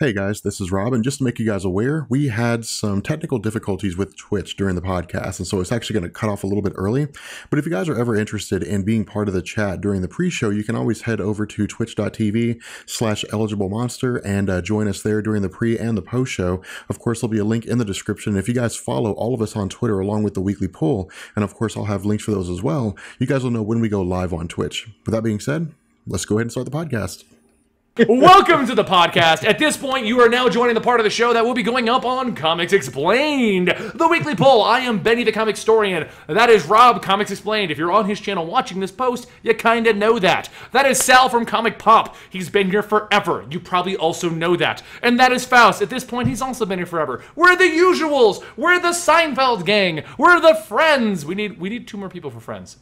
Hey guys, this is Rob, and just to make you guys aware, we had some technical difficulties with Twitch during the podcast, and so it's actually going to cut off a little bit early. But if you guys are ever interested in being part of the chat during the pre-show, you can always head over to twitch.tv/eligiblemonster and join us there during the pre and the post-show. Of course, there'll be a link in the description. If you guys follow all of us on Twitter along with the weekly poll, and of course I'll have links for those as well, you guys will know when we go live on Twitch. With that being said, let's go ahead and start the podcast. Welcome to the podcast. At this point, you are now joining the part of the show that will be going up on Comics Explained, the weekly poll. I am Benny the Comic Historian. That is Rob, Comics Explained. If you're on his channel watching this post, you kind of know that. That is Sal from Comic Pop. He's been here forever. You probably also know that. And that is Faust. At this point, he's also been here forever. We're the usuals. We're the Seinfeld gang. We're the Friends. We need two more people for Friends.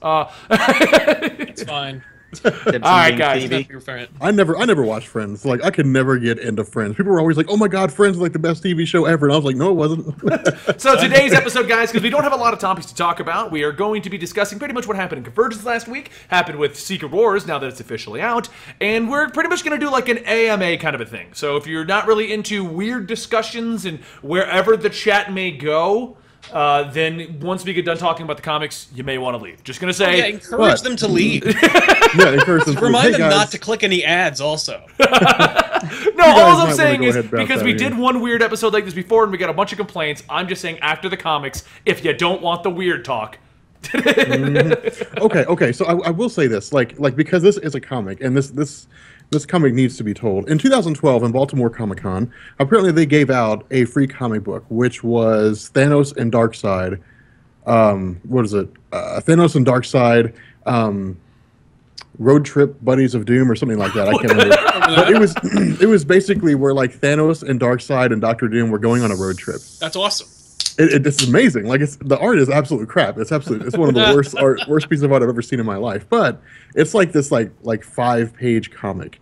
It's fine. All right, guys. I never watched Friends. Like, I could never get into Friends. People were always like, "Oh my God, Friends is like the best TV show ever," and I was like, "No, it wasn't." So today's episode, guys, because we don't have a lot of topics to talk about, we are going to be discussing pretty much what happened in Convergence last week, happened with Secret Wars now that it's officially out, and we're pretty much going to do like an AMA kind of a thing. So if you're not really into weird discussions and wherever the chat may go, then once we get done talking about the comics, you may want to leave. Just gonna say, encourage them to leave. Yeah, encourage them to Remind leave. them Hey, guys. not to click any ads. Also, no, all I'm saying is about because that, we yeah. did one weird episode like this before and we got a bunch of complaints. I'm just saying after the comics, if you don't want the weird talk. Okay. So I will say this, like because this is a comic, and this comic needs to be told. In 2012, in Baltimore Comic-Con, apparently they gave out a free comic book, which was Thanos and Darkseid. What is it? Thanos and Darkseid. Road Trip Buddies of Doom or something like that. I can't remember. But it was basically where like Thanos and Darkseid and Doctor Doom were going on a road trip. that's awesome. It's amazing. Like the art is absolute crap. It's one of the worst pieces of art I've ever seen in my life. But it's like this like 5-page comic.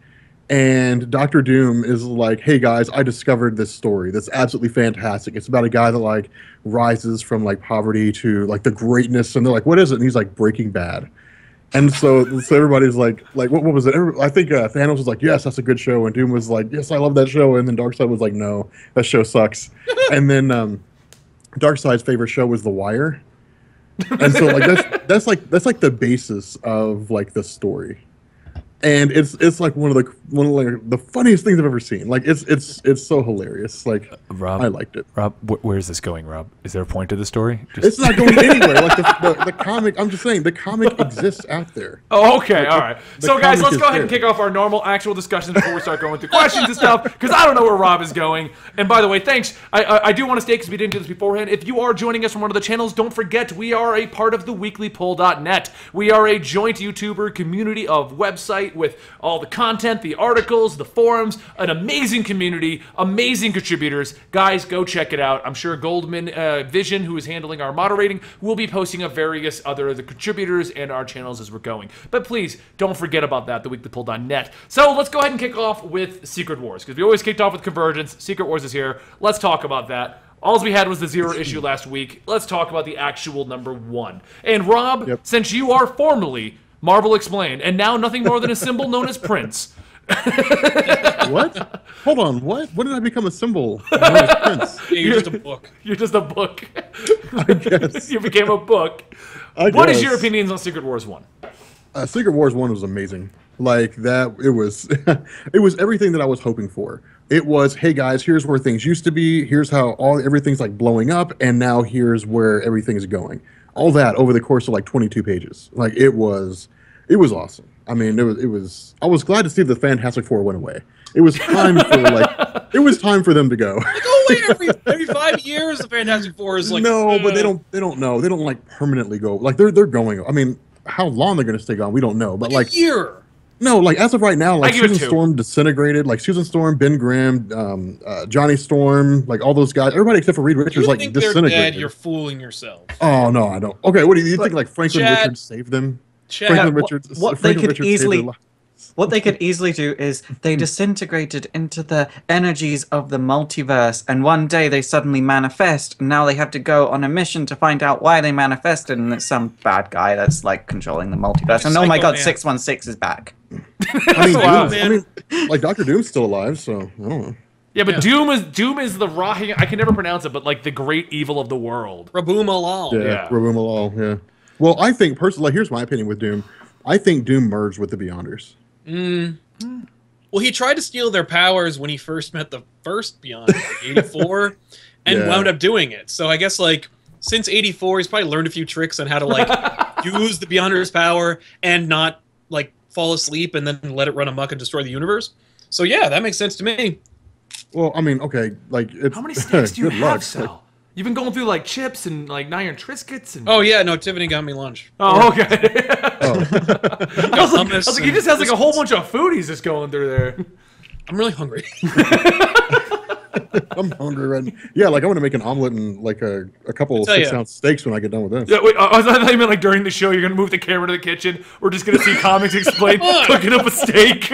And Doctor Doom is like, "Hey guys, I discovered this story that's absolutely fantastic. It's about a guy that like rises from like poverty to like the greatness." And they're like, "What is it?" And he's like, "Breaking Bad." And so everybody's like what was it? I think Thanos was like, "Yes, that's a good show," and Doom was like, "Yes, I love that show," and then Darkseid was like, "No, that show sucks." And then Darkseid's favorite show was The Wire, and so like that's like the basis of like the story. And it's like one of the funniest things I've ever seen. Like it's so hilarious. Like Rob, I liked it. Rob, where is this going, Rob? Is there a point to the story? It's not going anywhere. Like the comic. I'm just saying the comic exists out there. Oh, okay, all right. the So, guys, comic let's is go ahead and there. kick off our normal, actual discussions before we start going through questions and stuff, because I don't know where Rob is going. And by the way, thanks. I do want to state, because we didn't do this beforehand, if you are joining us from one of the channels, don't forget we are a part of the weeklypoll.net. We are a joint YouTuber community of website with all the content, the articles, the forums, an amazing community, amazing contributors. Guys, go check it out. I'm sure Goldman Vision, who is handling our moderating, will be posting up various other of the contributors and our channels as we're going. But please, don't forget about that, theweeklypoll.net. So let's go ahead and kick off with Secret Wars, because we always kicked off with Convergence. Secret Wars is here. Let's talk about that. All we had was the 0 issue last week. Let's talk about the actual #1. And Rob, since you are formally Marvel Explained, and now nothing more than a symbol known as Prince. What? Hold on. What? When did I become a symbol? Prince? Yeah, you're just a book. You're just a book. I guess. You became a book. What is your opinions on Secret Wars 1? Secret Wars 1 was amazing. Like that, it was it was everything that I was hoping for. It was, hey guys, here's where things used to be. Here's how everything's like blowing up, and now here's where everything is going. All that over the course of like 22 pages. Like it was awesome. I mean, it was. I was glad to see the Fantastic Four went away. It was time for it was time for them to go. Like, oh wait, every 5 years, the Fantastic Four is like No, but they don't know. They don't like permanently go. Like they're going. I mean, how long they're going to stay gone, we don't know. But like a year. No, like as of right now, like give it Susan 2. Storm disintegrated. Like Susan Storm, Ben Grimm, Johnny Storm, like all those guys. Everybody except for Reed Richards, You like think they're disintegrated. dead? You're fooling yourself. Oh no, I don't. Okay, what do you think? Like Franklin Chad- Richards saved them? Chad, Franklin what- Richards. what they Franklin could Richards saved easily- their lives. What they could easily do is they disintegrated into the energies of the multiverse, and one day they suddenly manifest, and now they have to go on a mission to find out why they manifested, and it's some bad guy that's like controlling the multiverse. And oh my god, Psycho Man. 616 is back. I mean, Wow. like Doctor Doom's still alive, so I don't know. Yeah, but Doom is the I can never pronounce it, but like the great evil of the world. Rabum Alal. Yeah. Rabum Alal, yeah. Well, I think personally, like, here's my opinion with Doom. I think Doom merged with the Beyonders. Well, he tried to steal their powers when he first met the first Beyonder, like 84, and wound up doing it. So I guess, like, since 84, he's probably learned a few tricks on how to, like, use the Beyonder's power and not, like, fall asleep and then let it run amok and destroy the universe. So, yeah, that makes sense to me. Well, I mean, okay, like, it's... How many sticks do you good have, luck. Sal? You've been going through, like, chips and, like, Iron Triscuits and... Oh, yeah, no, Tiffany got me lunch. Oh, okay. Oh. I was like, he just has, like, a whole bunch of food he's just going through there. I'm really hungry. I'm hungry right now. Yeah, like, I want to make an omelet and, like, a couple 6-ounce steaks when I get done with this. Yeah, wait, I thought you meant, like, during the show, you're going to move the camera to the kitchen. We're just going to see Comics Explain cooking up a steak.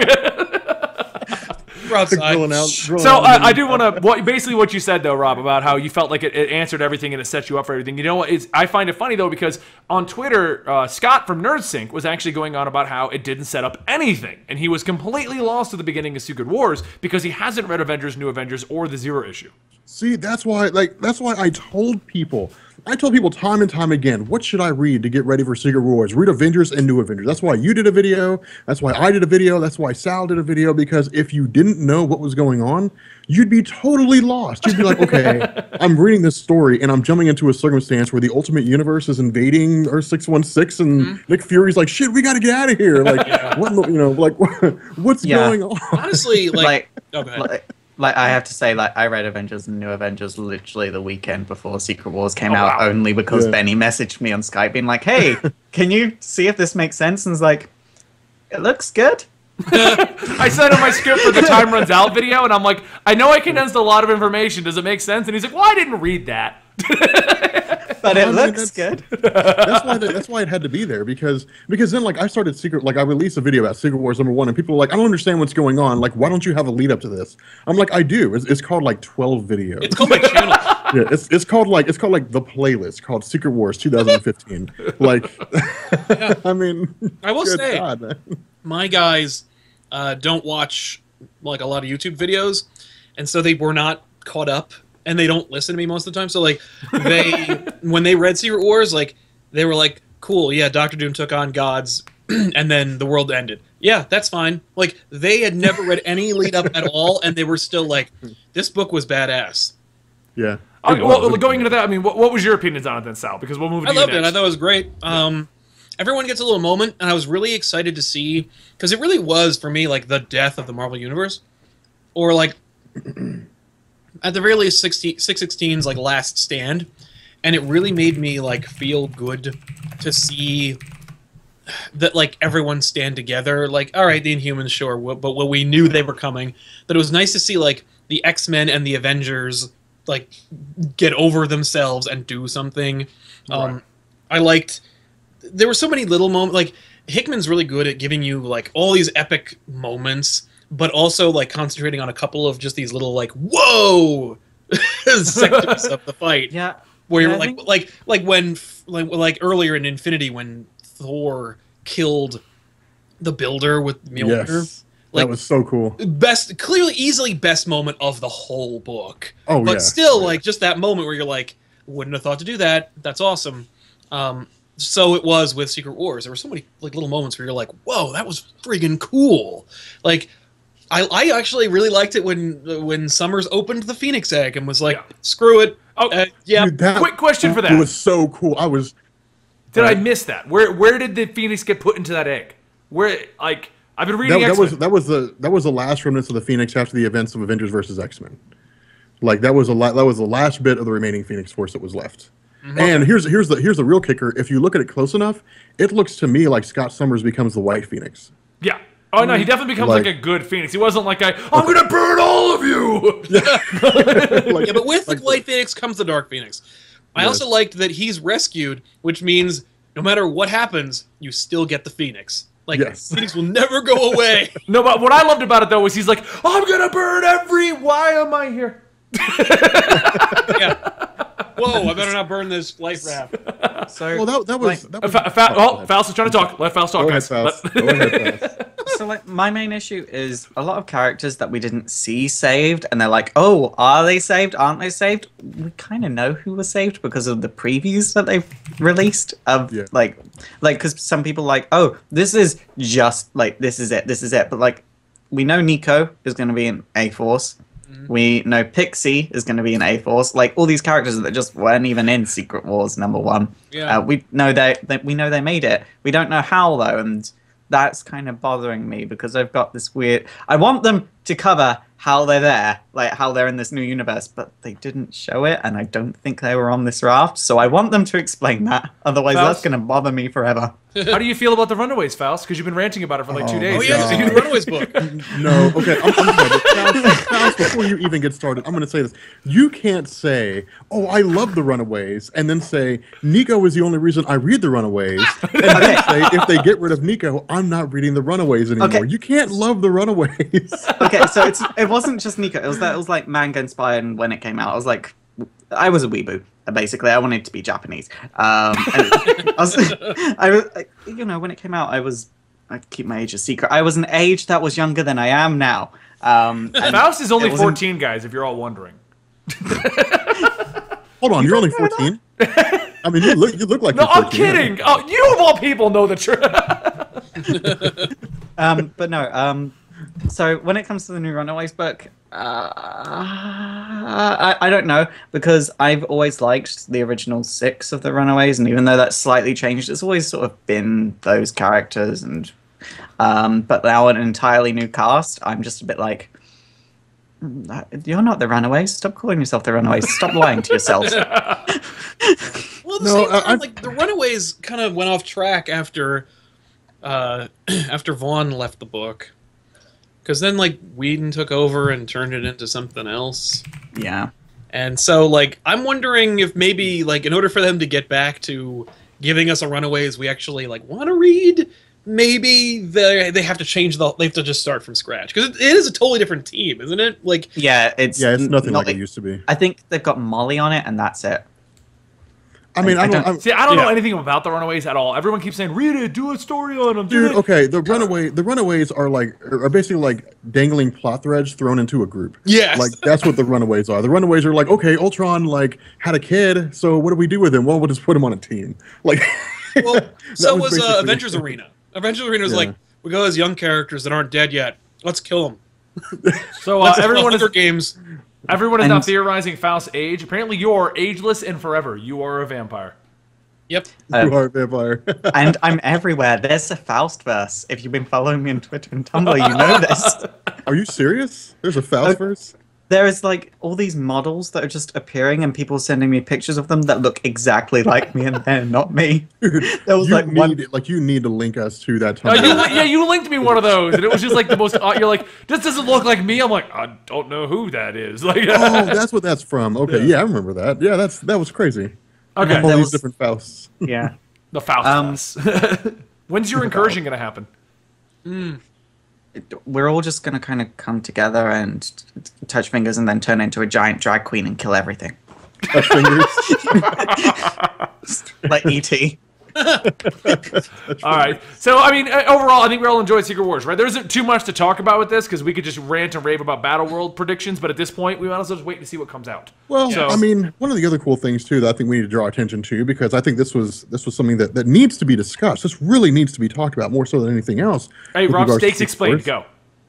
We're outside. So I do want to basically what you said though, Rob, about how you felt like it answered everything and it set you up for everything. You know what? I find it funny though because on Twitter, Scott from NerdSync was actually going on about how it didn't set up anything, and he was completely lost at the beginning of Secret Wars because he hasn't read Avengers, New Avengers, or the Zero issue. See, that's why I told people time and time again, what should I read to get ready for Secret Wars? Read Avengers and New Avengers. That's why you did a video. That's why I did a video. That's why Sal did a video, because if you didn't know what was going on, you'd be totally lost. You'd be like, okay, I'm reading this story and I'm jumping into a circumstance where the Ultimate Universe is invading Earth 616 and Nick Fury's like, shit, we got to get out of here. Like, what's going on? Honestly, okay. Like, I have to say, like, I read Avengers and New Avengers literally the weekend before Secret Wars came out, only because Benny messaged me on Skype being like, hey, can you see if this makes sense? And it's like, it looks good. I sent him my script for the Time Runs Out video, and I'm like, I know I condensed a lot of information. Does it make sense? And he's like, well, I didn't read that. But it looks good. That's why it had to be there, because then, like, I started I released a video about Secret Wars #1, and people were like, I don't understand what's going on. Like, why don't you have a lead up to this? I'm like, I do. It's called like 12 videos. It's called my channel. Yeah, it's called like the playlist called Secret Wars 2015. Like, I mean, I will say, God, man. My guys don't watch like a lot of YouTube videos, and so they were not caught up. And they don't listen to me most of the time. So, like, when they read Secret Wars, like, they were like, cool, yeah, Doctor Doom took on gods, and then the world ended. Yeah, that's fine. Like, they had never read any lead up at all, and they were still like, this book was badass. Yeah. Well, going into that, I mean, what was your opinions on it then, Sal? Because we'll move to I you loved next. it. I thought it was great. Everyone gets a little moment, and I was really excited to see, because it really was, for me, like, the death of the Marvel Universe. Or, like... at the very least, 616's like last stand, and it really made me like feel good to see that like everyone stand together. Like, all right, the Inhumans, sure, but we knew they were coming. That it was nice to see like the X-Men and the Avengers like get over themselves and do something. Right. I liked there were so many little moments. Like Hickman's really good at giving you like all these epic moments, but also like concentrating on a couple of just these little like whoa sectors of the fight. Yeah, where you're like earlier in Infinity when Thor killed the Builder with Mjolnir. Yes, like, that was so cool. Easily best moment of the whole book. Oh, but yeah. still, like just that moment where you're like, wouldn't have thought to do that. That's awesome. So it was with Secret Wars. There were so many like little moments where you're like, whoa, that was friggin' cool. Like. I actually really liked it when Summers opened the Phoenix Egg and was like, "Screw it." Oh, yeah. Dude, quick question for that. It was so cool. Did I miss that? Where did the Phoenix get put into that egg? Where like I've been reading that was the last remnants of the Phoenix after the events of Avengers versus X-Men. Like that was the last bit of the remaining Phoenix Force that was left. Mm-hmm. And here's the real kicker. If you look at it close enough, it looks to me like Scott Summers becomes the White Phoenix. Yeah. Oh no, he definitely becomes like a good Phoenix. He wasn't like I'm gonna burn all of you. Yeah, but with the White Phoenix comes the Dark Phoenix. I also liked that he's rescued, which means no matter what happens, you still get the Phoenix. Like Phoenix will never go away. No, but what I loved about it though was he's like, I'm gonna burn why am I here? Yeah. Whoa, I better not burn this life raft. So, Well, that was. like, That was Faust is trying to talk. Let Faust talk, Go ahead, guys. Faust. Go ahead, Faust. so like my main issue is a lot of characters that we didn't see saved, and they're like, oh, are they saved? Aren't they saved? We kind of know who was saved because of the previews that they've released of Yeah. like because some people like, oh, this is just like this is it, but like we know Nico is going to be in A-Force. We know Pixie is going to be in A-Force. Like all these characters that just weren't even in Secret Wars #1. Yeah. We know we know they made it. We don't know how though, and that's kind of bothering me because I've got this weird. I want them to cover how they're there, like how they're in this new universe, but they didn't show it, and I don't think they were on this raft. So I want them to explain that. Otherwise, Faust? that's going to bother me forever. How do you feel about the Runaways, Faust? Because you've been ranting about it for like 2 days. Oh yeah, God. the new Runaways book. No, okay. I'm sorry. Faust, before you even get started, I'm going to say this. You can't say, "Oh, I love the Runaways," and then say Nico is the only reason I read the Runaways, and then say if they get rid of Nico, I'm not reading the Runaways anymore. Okay. You can't love the Runaways. Okay, so it wasn't just Nico. It was like manga inspired when it came out. I was a weeboo. Basically, I wanted to be Japanese. And when it came out, I keep my age a secret. I was an age that was younger than I am now. And Faust is only it wasn't- 14, guys, if you're all wondering. Hold on, you're only 14. I mean, you look like No, you're I'm 14. kidding. Oh, you of all people know the truth. But no. So when it comes to the new Runaways book, I don't know because I've always liked the original 6 of the Runaways, and even though that's slightly changed, it's always sort of been those characters. And but now an entirely new cast, I'm just a bit like, you're not the Runaways. Stop calling yourself the Runaways. Stop lying to yourselves. Well, at the No, same time, I've- like the Runaways kind of went off track after after Vaughn left the book, because then like Whedon took over and turned it into something else. Yeah. And so like I'm wondering if maybe like in order for them to get back to giving us a Runaways we actually like want to read, maybe they have to they have to just start from scratch, because it is a totally different team, isn't it? Like Yeah, it's Nothing not like it used to be. I think they've got Molly on it, and that's it. I mean, I don't- See, I don't know yeah. anything about the Runaways at all. Everyone keeps saying, read it, do a story on them. do Dude, it." okay, the Runaways are basically like dangling plot threads thrown into a group. Yes. Like that's what the Runaways are. The Runaways are like, okay, Ultron like had a kid, so what do we do with him? Well, we'll just put him on a team. Like well, so was was basically- Avengers Arena. Avengers Arena was Yeah. like, we go as young characters that aren't dead yet. Let's kill them. So everyone is Games. everyone is now And- theorizing Faust's age. Apparently, you're ageless and forever. You are a vampire. Yep. you are a vampire. And I'm everywhere. There's a Faustverse. If you've been following me on Twitter and Tumblr, you know this. Are you serious? There's a Faustverse? There is like all these models that are just appearing, and people sending me pictures of them that look exactly like me, and they're not me. There was you like one. you need to link us to that Oh, time. you linked me one of those, and it was just like the most. You're like, this doesn't look like me. I'm like, I don't know who that is. Like, Oh, that's what that's from. Okay, yeah, I remember that. Yeah, that was crazy. okay, All There these was- different Fausts. Yeah. the Faust. When's your incursion gonna happen? We're all just gonna kind of come together and touch fingers, and then turn into a giant drag queen and kill everything, Touch fingers. like ET. All right. So, I mean, overall, I think we all enjoyed Secret Wars, right? There isn't too much to talk about with this because we could just rant and rave about Battle World predictions, but at this point, we might as well just wait to see what comes out. Well, So- I mean, one of the other cool things too that I think we need to draw attention to, because I think this was something that needs to be discussed. This really needs to be talked about more so than anything else. Hey, with Rob, regards to stakes Secret explained. Wars. Go.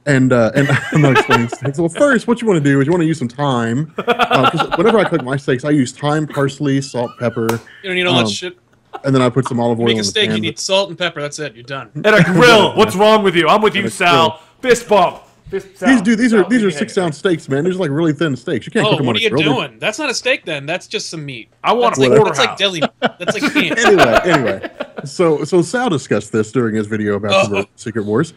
And I'm not explaining steaks. Well, first, what you want to do is you want to use some thyme. 'Cause whenever I cook my steaks, I use thyme, parsley, salt, pepper, You don't need all that shit. and then I put some olive oil Make in a the steak, pan. you need salt and pepper. That's it. You're done. And a grill. What's wrong with you? I'm with you, a Sal. Fist bump. These are These are 6-ounce steaks, man. These are like really thin steaks. You can't Oh, cook them what on are a you grill. doing? That's not a steak then. That's just some meat. I want That's a like, porterhouse. that's like deli meat. That's like pants. Anyway, so Sal discussed this during his video about the Secret Wars.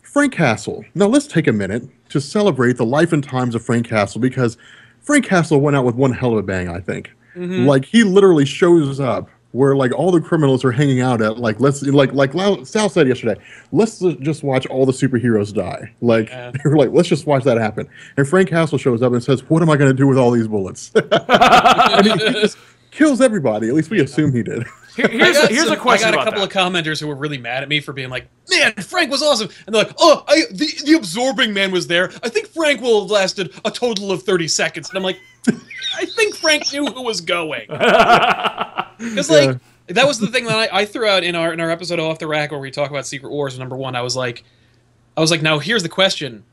Frank Castle. Now let's take a minute to celebrate the life and times of Frank Castle, because Frank Castle went out with one hell of a bang, I think. Like, he literally shows up where like all the criminals are hanging out at like Sal said yesterday, let's just watch all the superheroes die. Like they were like, let's just watch that happen. And Frank Castle shows up and says, what am I going to do with all these bullets? And he just kills everybody. At least we assume he did. Here's a question. I got a couple of commenters who were really mad at me for being like, "Man, Frank was awesome," and they're like, "Oh, the absorbing man was there. I think Frank will have lasted a total of 30 seconds." And I'm like, I think Frank knew who was going, because like that was the thing that I threw out in our episode of Off the Rack where we talk about Secret Wars #1. I was like, now here's the question: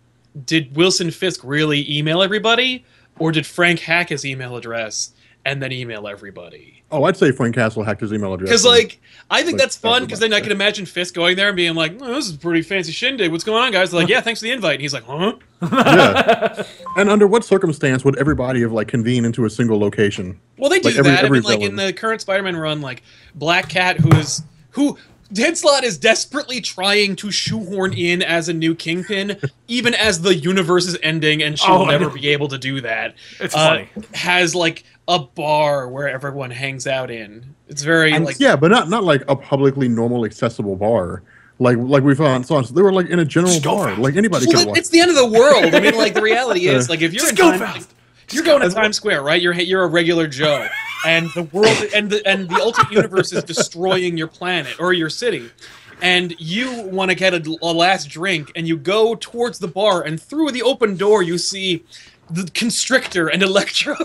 did Wilson Fisk really email everybody, or did Frank hack his email address and then email everybody? Oh, I'd say Frank Castle hacked his email address. Because, like, I think that's fun, because then I can imagine Fisk going there and being like, oh, this is a pretty fancy shindig. What's going on, guys? They're like, yeah, thanks for the invite. And he's like, huh? Yeah. And under what circumstance would everybody have, like, convened into a single location? Well, they do like, that. Every I mean, like, villain. in the current Spider-Man run, like, Black Cat, who Deadslot is desperately trying to shoehorn in as a new Kingpin, even as the universe is ending, and she will never be able to do that. It's funny. Has, like, a bar where everyone hangs out in. It's very, like... Yeah, but not like a publicly normal, accessible bar. Like we found songs. They were, like, in a general bar. Like, anybody could walk. It's the end of the world. I mean, like, the reality is, like, if you're you're going to Times Square, right? You're a regular Joe, and the world and the ultimate universe is destroying your planet or your city, and you want to get a last drink, and you go towards the bar, and through the open door you see the Constrictor and Electro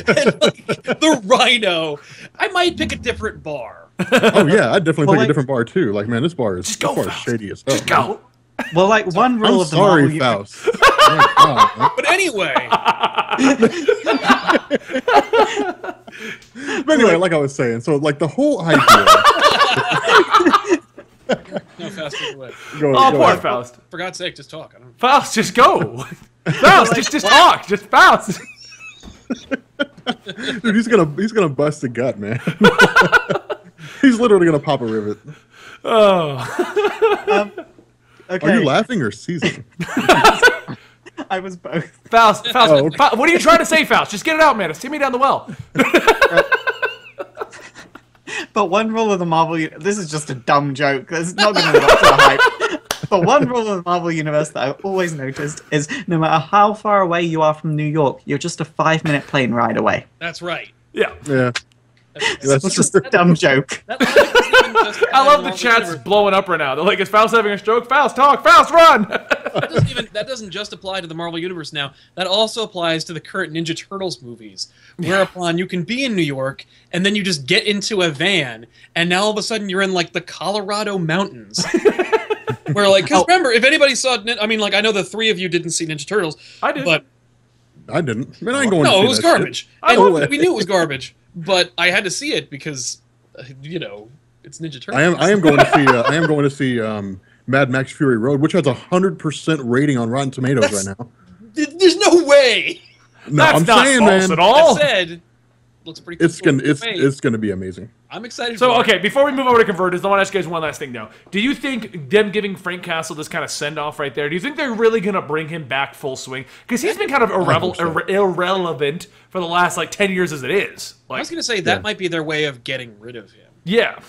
and like, the Rhino. I might pick a different bar. Oh yeah, I'd definitely pick a different bar too. Like, man, this bar is shady as hell. Just go. Well, like one rule of the Marvel Faust. Oh, God, but anyway. But anyway, like I was saying, so like the whole idea. No, Faust, take it away. Go Poor ahead. Faust. For God's sake, just talk. Faust, just go. Faust, just talk. Just Faust. Dude, he's gonna bust a gut, man. He's literally gonna pop a rivet. Oh. Okay. Are you laughing or seizing? I was both. Faust. Oh, okay. What are you trying to say, Faust? Just get it out, man. See me down the well. But one rule of the Marvel this is just a dumb joke. It's not going to live up to the hype. But one rule of the Marvel Universe that I've always noticed is no matter how far away you are from New York, you're just a 5-minute plane ride away. That's right. Yeah. Yeah. It's just a dumb joke. I love the chat's blowing up right now. They're like, is Faust having a stroke? Faust, talk! Faust, run! That doesn't just apply to the Marvel Universe now. That also applies to the current Ninja Turtles movies, whereupon you can be in New York, and then you just get into a van, and now all of a sudden you're in, like, the Colorado mountains. Where, like, because remember, if anybody saw, I mean, like, I know the three of you didn't see Ninja Turtles. I did. But I didn't. Man, I ain't going to no, see it was that garbage. shit. And we knew it was garbage, but I had to see it because, you know, it's Ninja Turtles. I am going to see. I am going to see Mad Max Fury Road, which has 100% rating on Rotten Tomatoes right now. There's no way. No, That's I'm not saying, false man, at all. That said, looks pretty cool. it's gonna be amazing. I'm excited. So, for okay, before we move over to Convergence, I want to ask you guys one last thing, though. Do you think them giving Frank Castle this kind of send-off right there, do you think they're really going to bring him back full swing? Because he's been kind of irrelevant for the last, like, 10 years as it is. Like, I was going to say, that might be their way of getting rid of him. yeah.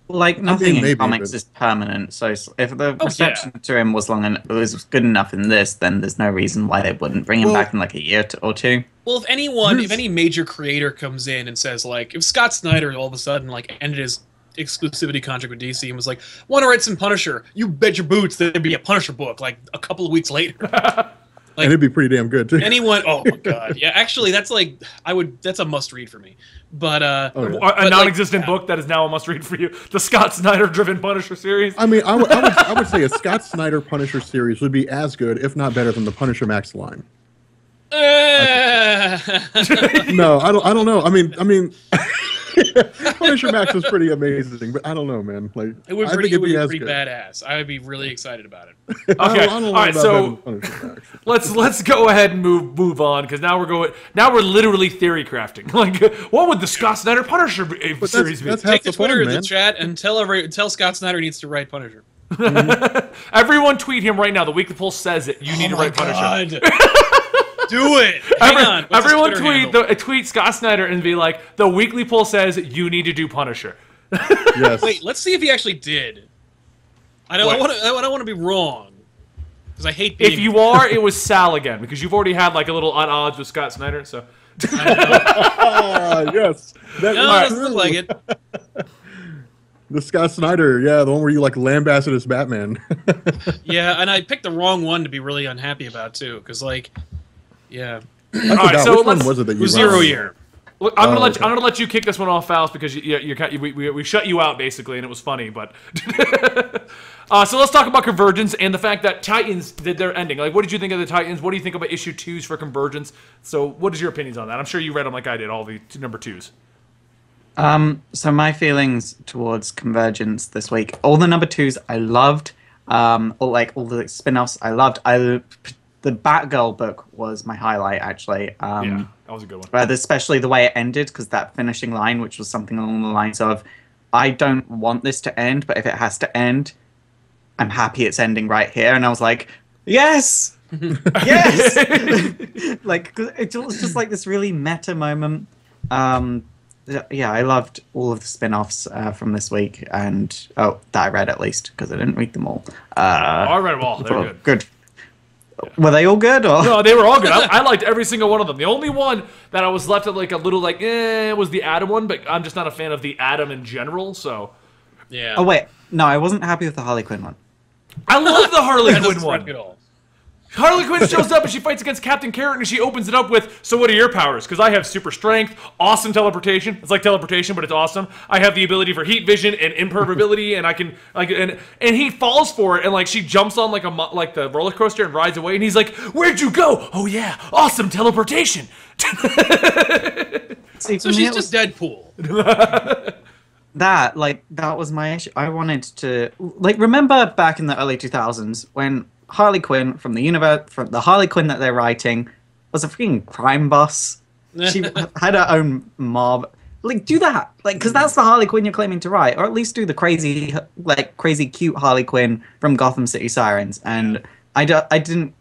Like, nothing maybe, in comics but- is permanent, so if the reception to him was was good enough in this, then there's no reason why they wouldn't bring him back in, like, a year or two. Well, if any major creator comes in and says, like, if Scott Snyder all of a sudden, like, ended his exclusivity contract with DC and was like, want to write some Punisher, you bet your boots there'd be a Punisher book, like, a couple of weeks later. And it'd be pretty damn good too. Anyone? Oh my god! Yeah, actually, that's like that's a must-read for me. But A non-existent book that is now a must-read for you. The Scott Snyder-driven Punisher series. I mean, I would say a Scott Snyder Punisher series would be as good, if not better, than the Punisher Max line. No, I don't know. I mean, Punisher Max is pretty amazing, but I don't know, man. Like, it would I think be it'd be as pretty good. badass. I would be really excited about it. Okay, I don't know all right, about so that in Punisher Max. let's go ahead and move on, because now we're literally theory crafting. Like, what would the Scott Snyder Punisher series be? That's half Take the to Twitter fun, in the man. chat and tell Scott Snyder he needs to write Punisher. Everyone tweet him right now. The Weekly Pulse says it. You need to write Punisher. God. Do it. Hang on. What's his Everyone Twitter handle? tweet Scott Snyder and be like, the weekly poll says you need to do Punisher. Yes. Wait, let's see if he actually did. I don't want to be wrong. Because I hate being... If you are, it was Sal again, because you've already had like a little at odds with Scott Snyder, so... Yes. That, No, it doesn't look like it. The Scott Snyder, yeah, the one where you like lambasted as Batman. Yeah, and I picked the wrong one to be really unhappy about, too. Because, like, yeah. I forgot, so which one let's- was it that you Zero ran? year. Look, I'm okay. gonna let you kick this one off, Faust, because we shut you out basically, and it was funny. But so let's talk about Convergence and the fact that Titans did their ending. Like, what did you think of the Titans? What do you think about issue 2s for Convergence? So, what is your opinions on that? I'm sure you read them like I did, all the number 2s. So my feelings towards Convergence this week, all the number 2s I loved, all the spin-offs I loved. The Batgirl book was my highlight, actually. Yeah, that was a good one. Especially the way it ended, because that finishing line, which was something along the lines of, I don't want this to end, but if it has to end, I'm happy it's ending right here. And I was like, yes! Yes! Like, it was just like this really meta moment. Yeah, I loved all of the spin-offs from this week, and that I read at least, because I didn't read them all. I read them all. They're good. Good. Were they all good? Or? No, they were all good. I liked every single one of them. The only one that I was left at like a little like, was the Atom one, but I'm just not a fan of the Atom in general, so. Yeah. Oh, wait. No, I wasn't happy with the Harley Quinn one. I love the Harley That Quinn doesn't one. strike at all. Harley Quinn shows up and she fights against Captain Carrot and she opens it up with, so what are your powers? Because I have super strength, awesome teleportation. It's like teleportation, but it's awesome. I have the ability for heat vision and impermeability, and I can like and he falls for it and like she jumps on like the roller coaster and rides away and he's like, where'd you go? Oh yeah, awesome teleportation. See, So for me, she's it was just Deadpool. that was my issue. I wanted to remember back in the early 2000s when Harley Quinn from the Harley Quinn that they're writing was a freaking crime boss. She had her own mob. Like, do that, because that's the Harley Quinn you're claiming to write, or at least do the crazy cute Harley Quinn from Gotham City Sirens. And I didn't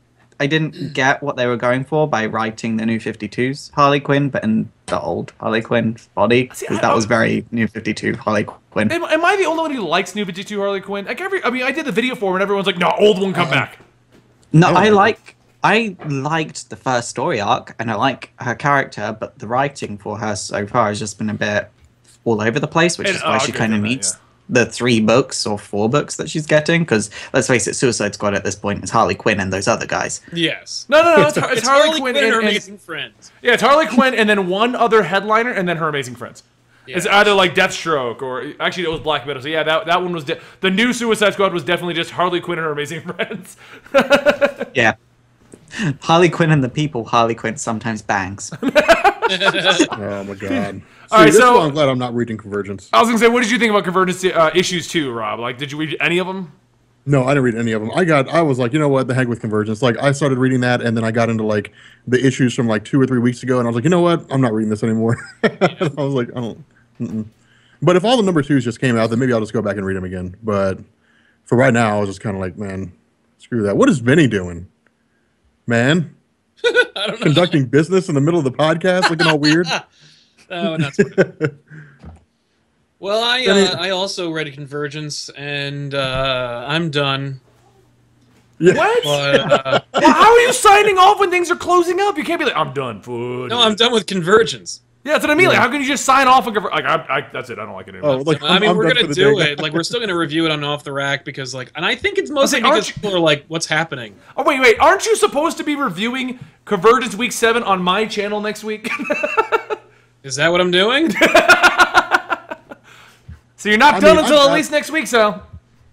get what they were going for by writing the New 52's Harley Quinn, but in the old Harley Quinn body, because that was very New 52 Harley Quinn. Am I the only one who likes New 52 Harley Quinn? Like I did the video for her and everyone's like, no, old one, come back. No, I liked the first story arc, and I like her character, but the writing for her so far has just been a bit all over the place, which is why she kind of needs the 3 books or 4 books that she's getting, because let's face it, Suicide Squad at this point is Harley Quinn and those other guys. Yes. No, it's Harley Quinn and her amazing friends. Yeah, it's Harley Quinn and then one other headliner and then her amazing friends. Yeah. It's either like Deathstroke or actually it was Black Widow. So yeah, that one was the new Suicide Squad was definitely just Harley Quinn and her amazing friends. Yeah. Harley Quinn and the people Harley Quinn sometimes bangs. Oh my god. All right, this so- one, I'm glad I'm not reading Convergence. I was gonna say, what did you think about Convergence issues 2, Rob? Like, did you read any of them? No, I didn't read any of them. I was like, you know what, the heck with Convergence. Like, I started reading that, and then I got into like the issues from like 2 or 3 weeks ago, and I was like, you know what, I'm not reading this anymore. I was like, I don't. Mm-mm. But if all the number 2s just came out, then maybe I'll just go back and read them again. But for right now, I was just kind of like, man, screw that. What is Vinny doing, man? I don't know. Conducting business in the middle of the podcast, looking all weird. Oh, not so good. Well, I also read Convergence, and I'm done. Yeah. What? But, Well, how are you signing off when things are closing up? You can't be like, I'm done. Food. no, I'm done with Convergence. Yeah, that's what I mean. Like, how can you just sign off and that's it. I don't like it anymore. Oh, like, I mean, I'm we're done gonna for the do day. it. Like, we're still gonna review it on Off the Rack because, like, and I think it's mostly saying, aren't because people are like, "What's happening?" Oh wait, aren't you supposed to be reviewing Convergence Week 7 on my channel next week? Is that what I'm doing? So you're not I done mean, until I've at got- least next week, so.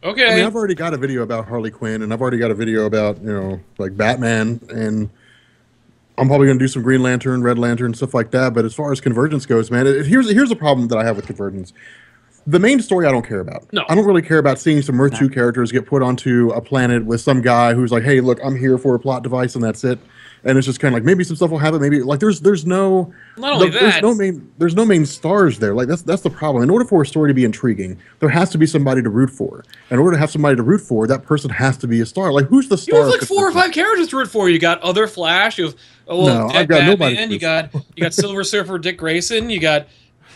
Okay. I mean, I've already got a video about Harley Quinn, and I've already got a video about, like Batman, and I'm probably going to do some Green Lantern, Red Lantern, stuff like that. But as far as Convergence goes, man, here's a problem that I have with Convergence. The main story I don't care about. No. I don't really care about seeing some Earth 2 characters get put onto a planet with some guy who's like, hey, look, I'm here for a plot device, and that's it. and it's just kind of like maybe some stuff will happen. Maybe like there's no Not only that, there's no main stars there. Like that's the problem. In order for a story to be intriguing, there has to be somebody to root for. In order to have somebody to root for, that person has to be a star. Like who's the you star? have like 4 or 5 characters to root for. You got other Flash. You have No, I've got nobody Batman. to You got Silver Surfer Dick Grayson. You got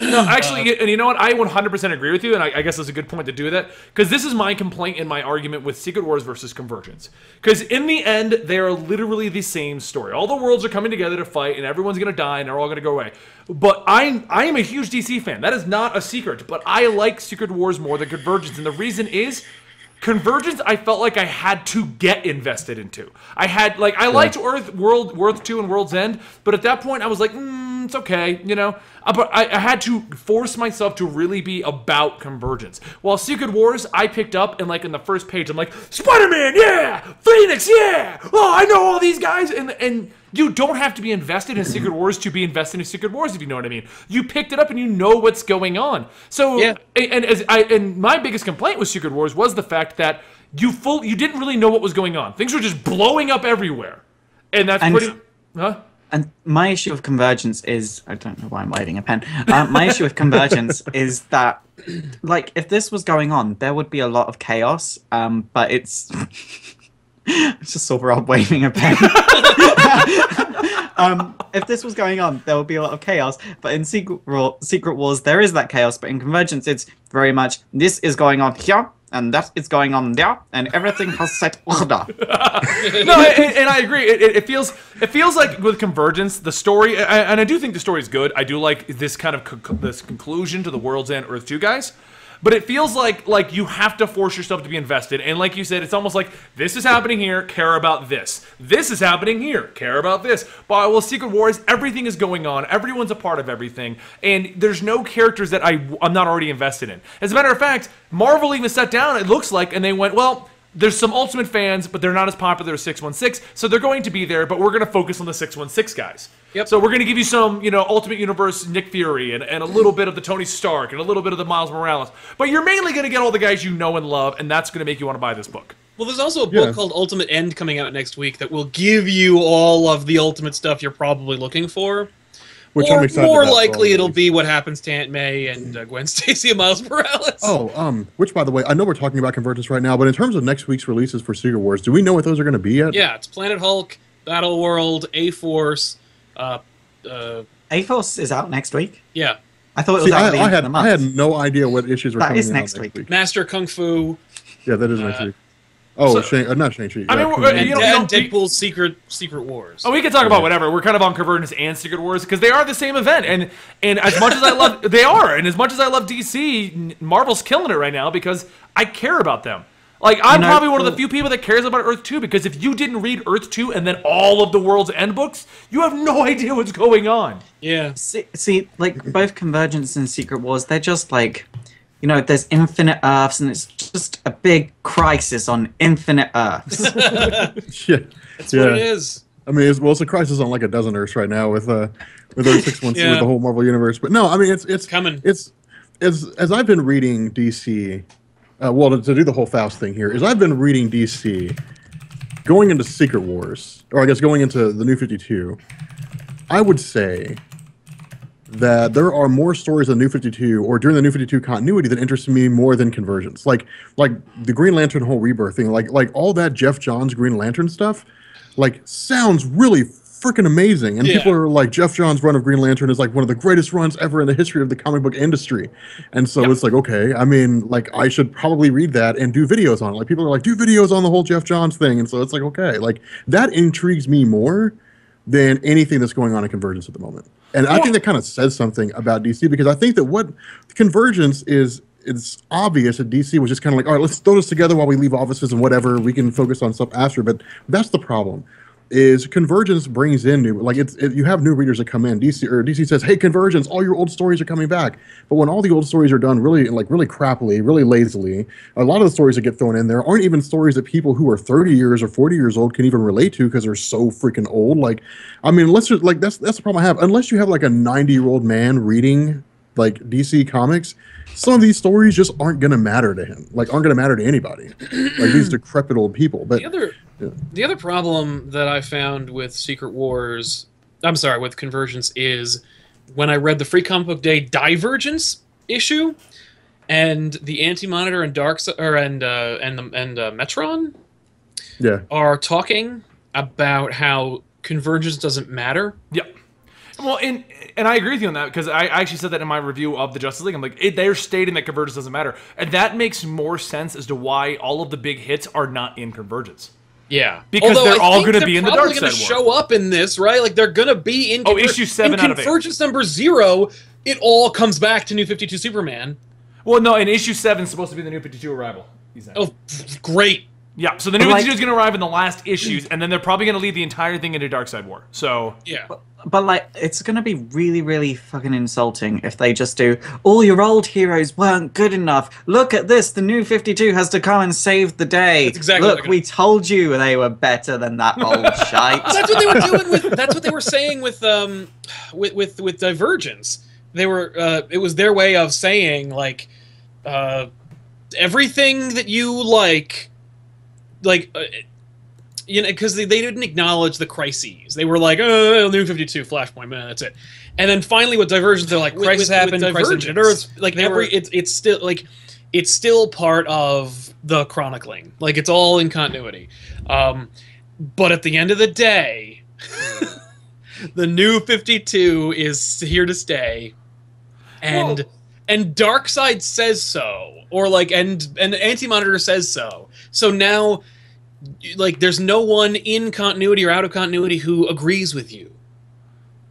No, actually, and you know what? I 100% agree with you, and I guess that's a good point to do that, because this is my complaint in my argument with Secret Wars versus Convergence. Because in the end, they are literally the same story. All the worlds are coming together to fight, and everyone's going to die, and they're all going to go away. But I am a huge DC fan. That is not a secret, but I like Secret Wars more than Convergence, and the reason is Convergence, I felt like I had to get invested into. I liked Earth 2 and World's End, but at that point I was like, it's okay, you know? But I had to force myself to really be about Convergence. While Secret Wars, I picked up, and like in the first page, I'm like, Spider-Man, yeah! Phoenix, yeah! Oh, I know all these guys! And you don't have to be invested in Secret Wars to be invested in Secret Wars, if you know what I mean. You picked it up and you know what's going on. So, yeah. And my biggest complaint with Secret Wars was the fact that you didn't really know what was going on. Things were just blowing up everywhere. And that's pretty... Huh? And my issue with Convergence is, I don't know why I'm waving a pen. My issue with Convergence is that, like, if this was going on, there would be a lot of chaos. But it's, I just saw Rob waving a pen. If this was going on, there would be a lot of chaos. But in Secret Wars, there is that chaos. But in Convergence, it's very much this is going on here. And that is going on there, and everything has set order. No, and I agree. It feels like with Convergence, the story, and I do think the story is good. I do like this kind of this conclusion to the World's End Earth 2 guys. But it feels like you have to force yourself to be invested. And like you said, it's almost like, this is happening here, care about this. This is happening here, care about this. But well, Secret Wars, everything is going on. Everyone's a part of everything. And there's no characters that I'm not already invested in. As a matter of fact, Marvel even sat down, it looks like, and they went, well, there's some Ultimate fans, but they're not as popular as 616, so they're going to be there, but we're going to focus on the 616 guys. Yep. So we're going to give you some, Ultimate Universe Nick Fury and a little bit of the Tony Stark and a little bit of the Miles Morales. But you're mainly going to get all the guys you know and love, and that's going to make you want to buy this book. Well, there's also a book called Ultimate End coming out next week that will give you all of the Ultimate stuff you're probably looking for. Which or I'm excited more about likely for it'll be what happens to Aunt May and Gwen Stacy and Miles Morales. Oh, which, by the way, I know we're talking about Convergence right now, but in terms of next week's releases for Secret Wars, do we know what those are going to be yet? Yeah, it's Planet Hulk, Battle World, A-Force. A-Force is out next week. Yeah. I thought it was out at the end of the month. I had no idea what issues were coming out next week. Master Kung Fu. Yeah, that is next week. Oh, not Shang-Chi. I mean, And Deadpool's Secret Wars. Oh, we can talk about whatever. We're kind of on Convergence and Secret Wars because they are the same event, and as much as I love, they are, and as much as I love DC, Marvel's killing it right now because I care about them. Like, I'm probably one of the few people that cares about Earth 2 because if you didn't read Earth 2 and then all of the World's End books, you have no idea what's going on. Yeah. See, like both Convergence and Secret Wars, they're just like, there's infinite Earths, and it's just a big crisis on infinite Earths. Yeah, That's what it is. I mean, it's a crisis on like a dozen Earths right now with Earth 616 with the whole Marvel universe. But no, I mean, it's coming. It's as I've been reading DC. To do the whole Faust thing here, is I've been reading DC, going into Secret Wars, or I guess going into the New 52, I would say that there are more stories in New 52 or during the New 52 continuity that interest me more than Convergence. Like the Green Lantern whole rebirth thing, like all that Jeff Johns Green Lantern stuff, like sounds really freaking amazing. And people are like, Jeff Johns' run of Green Lantern is like one of the greatest runs ever in the history of the comic book industry. And so it's like, okay, I mean, like I should probably read that and do videos on it. Like people are like, do videos on the whole Jeff Johns thing. And so it's like, okay, like that intrigues me more than anything that's going on in Convergence at the moment. And I think that kind of says something about DC because I think that what Convergence is, it's obvious that DC was just kind of like, all right, let's throw this together while we leave offices and whatever, we can focus on stuff after. But that's the problem. Is Convergence brings in new, like you have new readers that come in. DC says, hey, Convergence, all your old stories are coming back. But when all the old stories are done really crappily, really lazily, a lot of the stories that get thrown in there aren't even stories that people who are 30 years or 40 years old can even relate to because they're so freaking old. Like, I mean, that's the problem I have. Unless you have like a 90-year-old man reading like DC Comics, some of these stories just aren't going to matter to him. Like, aren't going to matter to anybody. Like, these decrepit old people. But the other problem that I found with Secret Wars, I'm sorry, with Convergence is when I read the Free Comic Book Day Divergence issue, and the Anti-Monitor and Metron are talking about how Convergence doesn't matter. Yep. Well, and I agree with you on that, because I actually said that in my review of the Justice League. I'm like, they're stating that Convergence doesn't matter. And that makes more sense as to why all of the big hits are not in Convergence. Yeah. Because they're all going to be in the Dark Side War. They're probably going to show up in this, right? Like, they're going to be in issue 7 out of 8. Convergence number 0, it all comes back to New 52 Superman. Well, no, in issue 7 is supposed to be the New 52 arrival. Oh, great. Yeah, so the New 52 is going to arrive in the last issues, and then they're probably going to lead the entire thing into Dark Side War. So yeah, but like, it's going to be really, really fucking insulting if they just do, all your old heroes weren't good enough. Look at this, the New 52 has to come and save the day. That's exactly Look, we told you they were better than that old shite. That's what they were doing with. That's what they were saying with Divergence. They were. It was their way of saying like, everything that you like. You know, because they didn't acknowledge the crises. They were like, oh, New 52, Flashpoint, man, that's it. And then finally with Divergence, they're like, crisis happened, crisis on Earth. Like, it's still, like, it's still part of the chronicling. Like, it's all in continuity. But at the end of the day, the New 52 is here to stay. And Darkseid says so. Or, like, and Anti-Monitor says so. So now, like, there's no one in continuity or out of continuity who agrees with you.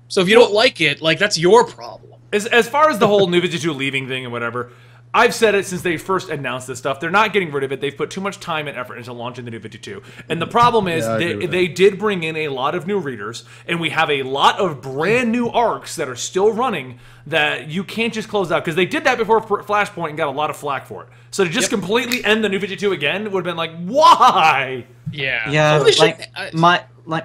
So if you don't like it, like, that's your problem. As far as the whole New 52 leaving thing and whatever, I've said it since they first announced this stuff. They're not getting rid of it. They've put too much time and effort into launching the New 52. And the problem is they did bring in a lot of new readers, and we have a lot of brand new arcs that are still running that you can't just close out. Because they did that before Flashpoint and got a lot of flack for it. So to just completely end the New 52 again would have been like, why? Yeah. Yeah,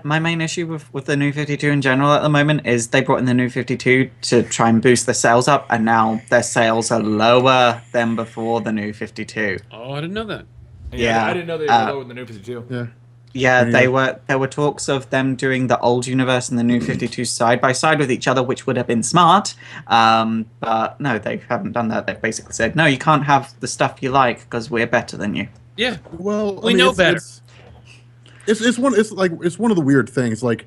my main issue with the New 52 in general at the moment is they brought in the New 52 to try and boost their sales up, and now their sales are lower than before the New 52. Oh, I didn't know that. Yeah, I didn't know they were lower than the New 52. Yeah. Yeah, there were talks of them doing the old universe and the New 52 side by side with each other, which would have been smart. But no, they haven't done that. They've basically said, no, you can't have the stuff you like because we're better than you. Yeah. Well, we know better. It's one of the weird things. Like,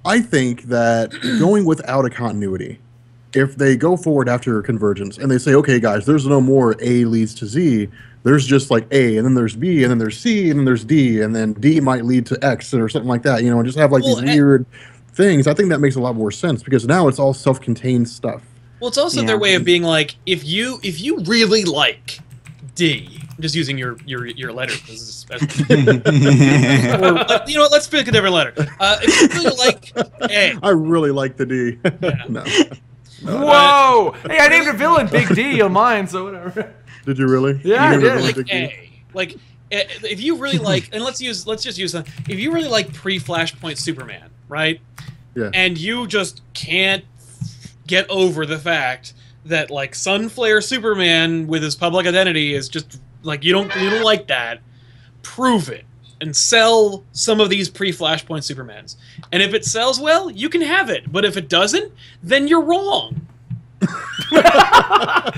I think that going without a continuity, if they go forward after Convergence and they say, okay, guys, there's no more A leads to Z. There's just like A, and then there's B, and then there's C, and then there's D, and then D might lead to X or something like that. You know, and just have like these weird things. I think that makes a lot more sense because now it's all self-contained stuff. Well, it's also their way of being like, if you really like D. I'm just using your letter. Or, you know what? Let's pick a different letter. If you really like A. I really like the D. Yeah. No. Whoa! Hey, I named a villain Big D on mine, so whatever. Did you really? Yeah, I did. Like A. Like, if you really like, and let's just use something. If you really like pre-Flashpoint Superman, right? Yeah. And you just can't get over the fact that like Sunflare Superman with his public identity is just like you don't like that. Prove it and sell some of these pre-Flashpoint Supermans. And if it sells well, you can have it. But if it doesn't, then you're wrong.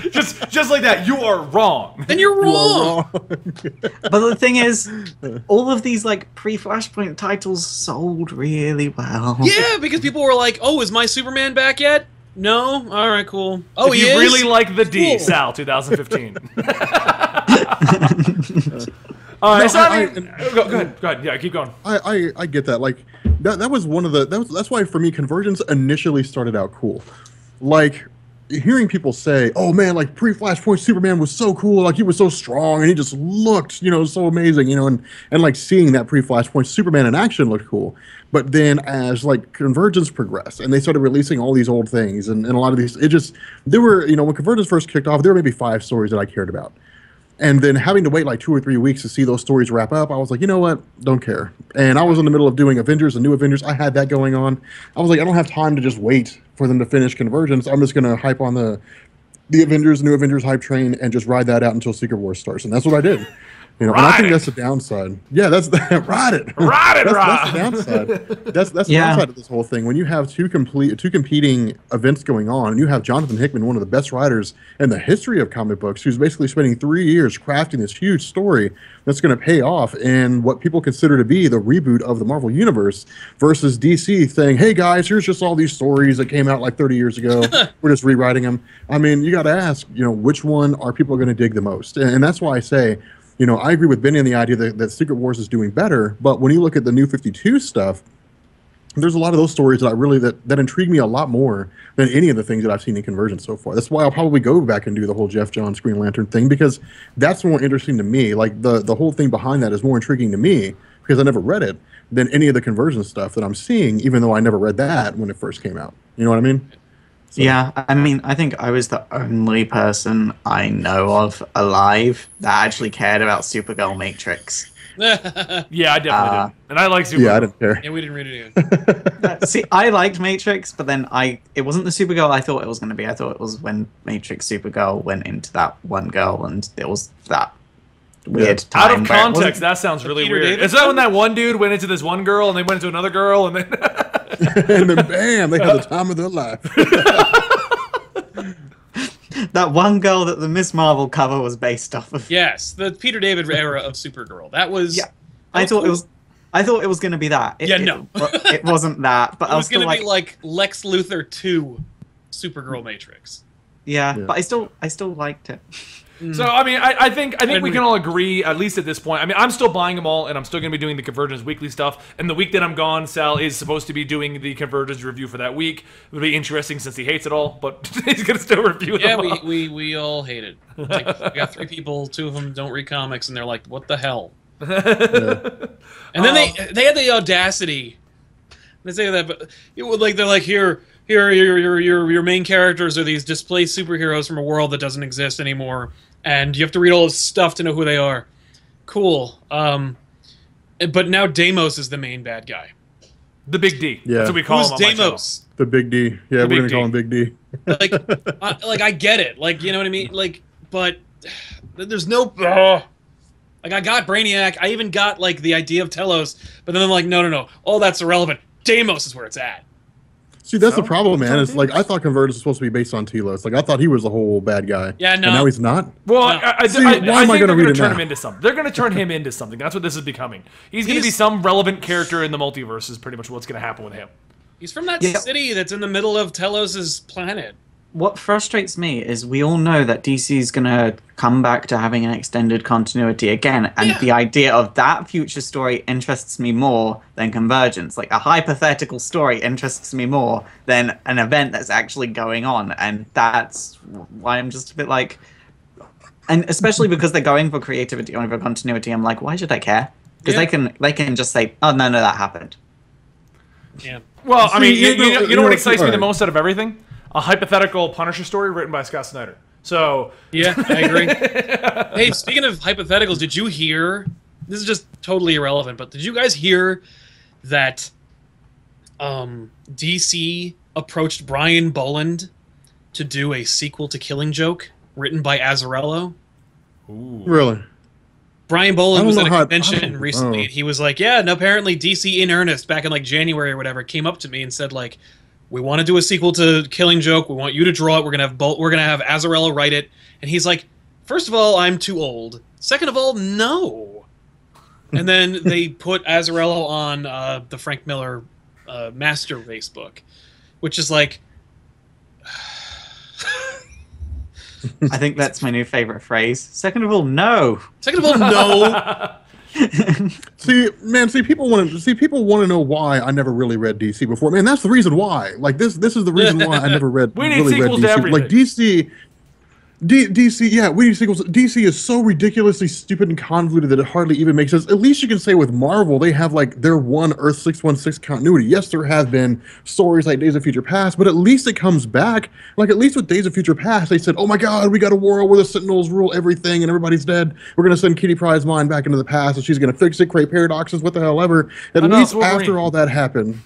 just like that, you are wrong. Then you're wrong. But the thing is, all of these like pre-Flashpoint titles sold really well. Yeah, because people were like, "Oh, is my Superman back yet?" No. All right, cool. Oh, if he you is? really like the D, Cool. Sal, 2015. Go ahead. Yeah, keep going. I get that. Like that was one of the that's why for me Convergence initially started out cool. Like hearing people say, "Oh man, like pre-Flashpoint Superman was so cool. Like he was so strong and he just looked, you know, so amazing, you know." And like seeing that pre-Flashpoint Superman in action looked cool. But then as like Convergence progressed and they started releasing all these old things and a lot of these, there were, you know, when Convergence first kicked off, there were maybe 5 stories that I cared about. And then having to wait like 2 or 3 weeks to see those stories wrap up, I was like, you know what? Don't care. And I was in the middle of doing Avengers, the new Avengers. I had that going on. I was like, I don't have time to just wait for them to finish Convergence. I'm just going to hype on the Avengers, new Avengers hype train and just ride that out until Secret Wars starts. And that's what I did. You know, and I think that's the downside. Yeah, that's ride it. Ride it, that's the downside. That's the downside of this whole thing. When you have two competing events going on, and you have Jonathan Hickman, one of the best writers in the history of comic books, who's basically spending 3 years crafting this huge story that's going to pay off in what people consider to be the reboot of the Marvel Universe, versus DC saying, "Hey guys, here's just all these stories that came out like 30 years ago. We're just rewriting them." I mean, you got to ask, you know, which one are people going to dig the most? And that's why I say, you know, I agree with Benny on the idea that Secret Wars is doing better, but when you look at the New 52 stuff, there's a lot of those stories that intrigue me a lot more than any of the things that I've seen in Convergence so far. That's why I'll probably go back and do the whole Jeff Johns Green Lantern thing, because that's more interesting to me. Like the whole thing behind that is more intriguing to me because I never read it than any of the Convergence stuff that I'm seeing, even though I never read that when it first came out. You know what I mean? So. Yeah, I mean, I think I was the only person I know of alive that actually cared about Supergirl Matrix. Yeah, I definitely did. And I like Supergirl. Yeah, I didn't care. Yeah, we didn't read it either. See, I liked Matrix, but then it wasn't the Supergirl I thought it was going to be. I thought it was when Matrix Supergirl went into that one girl, and it was that weird time. Out of context, that sounds really Peter weird. David Is that when that one dude went into this one girl, and they went into another girl, and then... And then bam, they had the time of their life. That one girl that the Miss Marvel cover was based off of. Yes, the Peter David era of Supergirl. That was... Yeah, I thought it was going to be that. It wasn't that. But it was going to like, be like Lex Luthor 2 Supergirl Matrix. Yeah, but I still liked it. So I mean, I think we can all agree, at least at this point. I mean, I'm still buying them all, and I'm still going to be doing the Convergence weekly stuff. And the week that I'm gone, Sal is supposed to be doing the Convergence review for that week. It'll be interesting since he hates it all, but he's going to still review them. Yeah, we all hate it. Like, we got 3 people, 2 of them don't read comics, and they're like, "What the hell?" And then they had the audacity. They say that, but they're like, here, your main characters are these displaced superheroes from a world that doesn't exist anymore. And you have to read all this stuff to know who they are. Cool. But now Deimos is the main bad guy. The Big D. Yeah. That's what we call him on my Deimos? The Big D. Yeah, we're going to call him Big D. Like, I get it. Like, you know what I mean? Like, but there's no... Like, I got Brainiac. I even got, like, the idea of Telos. But then I'm like, no. All that's irrelevant. Deimos is where it's at. See, that's the problem, man. It's like, I thought Convergence was supposed to be based on Telos. Like, I thought he was the whole bad guy. Yeah, no. And now he's not? Well, No. I See, think why am I they're gonna read going it to turn now? him into something. They're going to turn him into something. That's what this is becoming. He's going to be He's- some relevant character in the multiverse is pretty much what's going to happen with him. He's from that Yeah. city that's in the middle of Telos's planet. What frustrates me is we all know that DC is going to come back to having an extended continuity again, and the idea of that future story interests me more than Convergence. Like, a hypothetical story interests me more than an event that's actually going on, and that's why I'm just a bit like... And especially because they're going for creativity over continuity, I'm like, why should I care? Because they can just say, oh, no, that happened. Yeah. Well, I mean, See, you know what excites me the alright. most out of everything? A hypothetical Punisher story written by Scott Snyder. So, Yeah, I agree. Hey, speaking of hypotheticals, did you hear... This is just totally irrelevant, but did you guys hear that DC approached Brian Boland to do a sequel to Killing Joke written by Azzarello? Really? Brian Boland I was don't at a know how- convention recently, oh. and he was like, yeah, and apparently DC in earnest, back in like January or whatever, came up to me and said, like, we want to do a sequel to Killing Joke. We want you to draw it. We're gonna have Azzarello write it. And he's like, first of all, I'm too old. Second of all, no. And then they put Azzarello on the Frank Miller Master Race book, which is like... I think that's my new favorite phrase. Second of all, no. Second of all, no. People want to know why I never really read DC before. Man, that's the reason why. Like this is the reason why I never read. We need really read sequels to DC. everything. Like DC. DC, yeah, we need sequels. DC is so ridiculously stupid and convoluted that it hardly even makes sense. At least you can say with Marvel, they have like their one Earth 616 continuity. Yes, there have been stories like Days of Future Past, but at least it comes back. Like at least with Days of Future Past, they said, "Oh my God, we got a world where the Sentinels rule everything and everybody's dead. We're gonna send Kitty Pryde's mind back into the past, and she's gonna fix it, create paradoxes, what the hell ever." At least after all that happened.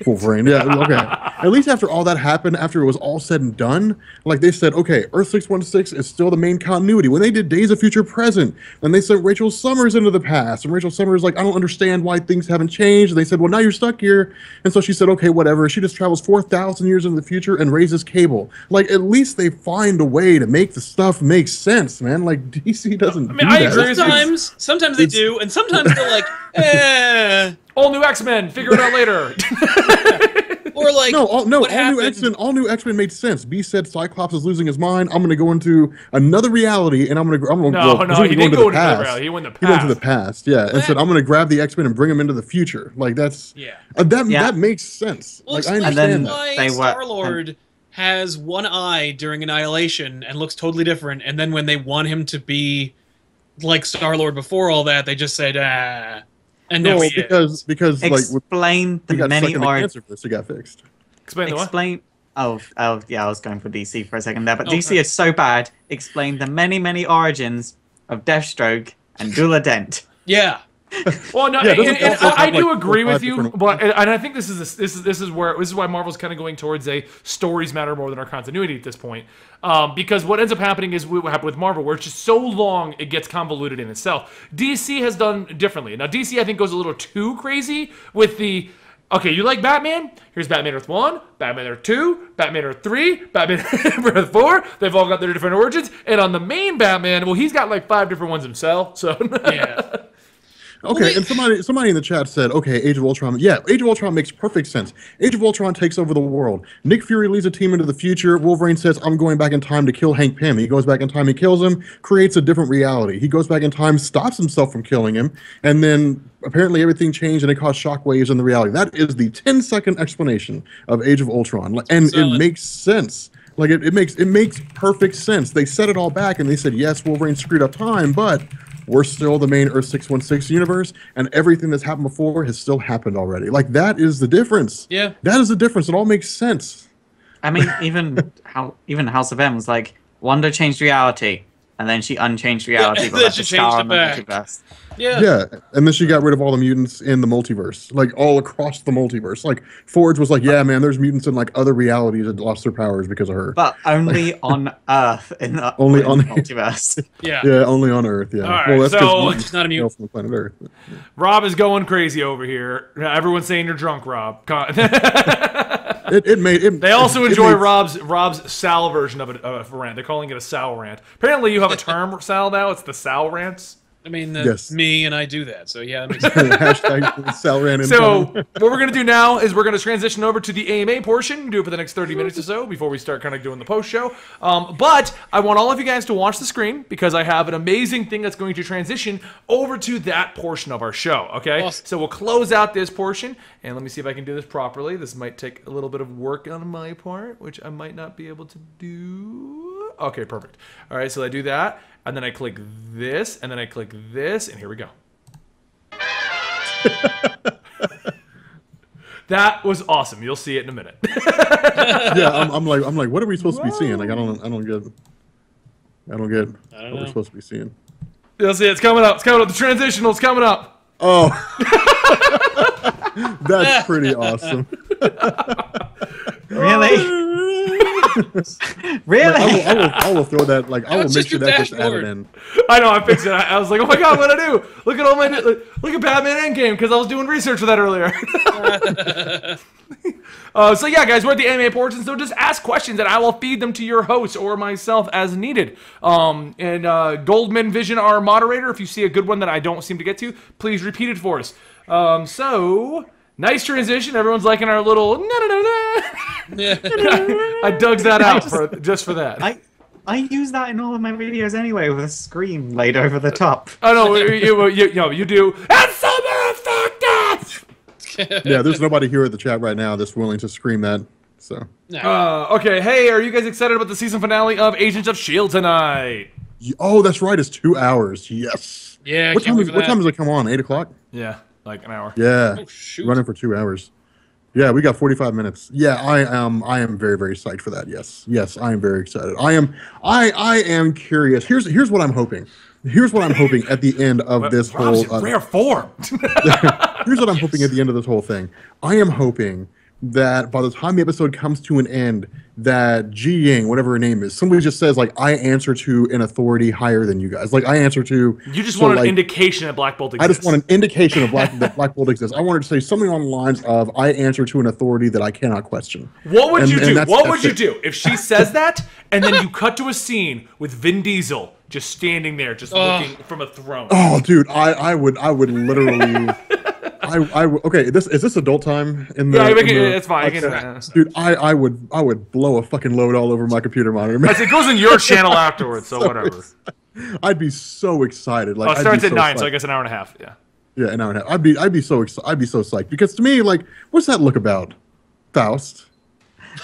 Wolverine, yeah, okay. At least after all that happened, after it was all said and done, like they said, okay, Earth 616 is still the main continuity. When they did Days of Future Present, and they sent Rachel Summers into the past, and Rachel Summers like, I don't understand why things haven't changed. And they said, well, now you're stuck here. And so she said, okay, whatever. She just travels 4,000 years into the future and raises Cable. Like, at least they find a way to make the stuff make sense, man. Like, DC doesn't do I that. agree. Sometimes they do, and sometimes they're like, eh. All new X-Men, figure it out later. Or like, all new X-Men made sense. B said Cyclops is losing his mind. I'm going to go into another reality, and I'm going to No, he didn't go into the reality. He went to the past. He went to the past, yeah, and said, I'm going to grab the X-Men and bring them into the future. Like that's that makes sense. Well, like I understand why Star-Lord has one eye during Annihilation and looks totally different, and then when they want him to be like Star-Lord before all that, they just said, ah. And no, because explain like the many origins. It got fixed. Explain the what? Oh, yeah, I was going for DC for a second there, but DC is so bad. Explain the many origins of Deathstroke and Dula Dent. Yeah. Well, no, I do agree with you, but and I think this is why Marvel's kind of going towards a stories matter more than our continuity at this point, because what ends up happening is what happened with Marvel, where it's just so long it gets convoluted in itself. DC has done differently. Now DC I think goes a little too crazy with the. Okay, you like Batman? Here's Batman Earth 1, Batman Earth 2, Batman Earth 3, Batman Earth 4. They've all got their different origins. And on the main Batman, well, he's got like 5 different ones himself. So yeah. Okay, and somebody in the chat said, okay, Age of Ultron. Yeah, Age of Ultron makes perfect sense. Age of Ultron takes over the world. Nick Fury leads a team into the future. Wolverine says, I'm going back in time to kill Hank Pym. He goes back in time, he kills him, creates a different reality. He goes back in time, stops himself from killing him, and then apparently everything changed and it caused shockwaves in the reality. That is the 10-second explanation of Age of Ultron. And it makes sense. Like, it makes perfect sense. They set it all back, and they said, yes, Wolverine screwed up time, but we're still the main Earth 616 universe, and everything that's happened before has still happened already. Like, that is the difference. Yeah. That is the difference. It all makes sense. I mean, even House of M was like, Wanda changed reality, and then she unchanged reality, but that's a star on the multiverse. Yeah, and then she got rid of all the mutants in the multiverse, like all across the multiverse. Like Forge was like, yeah, man, there's mutants in like other realities that lost their powers because of her. But only on Earth in the multiverse. Yeah, only on Earth. Yeah. All right, well, that's so it's not a mutant from planet Earth. Rob is going crazy over here. Everyone's saying you're drunk, Rob. They also enjoy Rob's Sal version of a rant. They're calling it a Sal rant. Apparently, you have a term, Sal, now. It's the Sal rants. I mean, me and I do that, so yeah. That makes Hashtag Sal rant. So what we're going to do now is we're going to transition over to the AMA portion, do it for the next 30 minutes or so before we start kind of doing the post show. But I want all of you guys to watch the screen because I have an amazing thing that's going to transition over to that portion of our show, okay? Awesome. So we'll close out this portion, and let me see if I can do this properly. This might take a little bit of work on my part, which I might not be able to do. Okay, perfect. All right, so I do that. And then I click this, and then I click this, and here we go. That was awesome. You'll see it in a minute. Yeah, I'm like, what are we supposed to be seeing? Like, I don't get what we're supposed to be seeing. You'll see it's coming up. It's coming up. The transitional's coming up. Oh, that's pretty awesome. Really? Really? I will throw that. Like, I will make sure that gets added in. I know. I fixed it. I was like, oh my god, what did I do? Look at all my look at Batman Endgame because I was doing research for that earlier. So yeah, guys, we're at the anime portion. So just ask questions and I will feed them to your host or myself as needed. Goldman Vision, our moderator, if you see a good one that I don't seem to get to, please repeat it for us. So. Nice transition. Everyone's liking our little I dug that out just for that. I use that in all of my videos anyway with a scream laid over the top. Oh no, you do. That's summer effective. Yeah, there's nobody here at the chat right now that's willing to scream that So. Okay, hey, are you guys excited about the season finale of Agents of S.H.I.E.L.D. tonight? Oh, that's right. It's 2 hours. Yes. Yeah. What time does it come on? 8 o'clock? Yeah, like an hour. Yeah. Oh shoot. Running for 2 hours. Yeah, we got 45 minutes. Yeah, I am very, very psyched for that. Yes. Yes, I am very excited. I am curious. Here's what I'm hoping. Here's what I'm hoping at the end of this Rob's whole in rare form. here's what I'm hoping at the end of this whole thing. I am hoping that by the time the episode comes to an end, that Ji Ying, whatever her name is, somebody just says, like, I answer to an authority higher than you guys. Like, I answer to... You just want an indication that Black Bolt exists. I just want an indication of that Black Bolt exists. I wanted to say something along the lines of, I answer to an authority that I cannot question. What would you do? What would you do if she says that, and then you cut to a scene with Vin Diesel just standing there, just looking from a throne? Oh, dude, I would literally... okay, is this adult time in the? Yeah, it's fine. Dude, I would blow a fucking load all over my computer monitor. It goes in your channel afterwards, so whatever. I'd be so excited. Like, it starts at 9, so I guess an hour and a half. Yeah. Yeah, an hour and a half. I'd be so psyched because to me, like, what's that look about, Faust?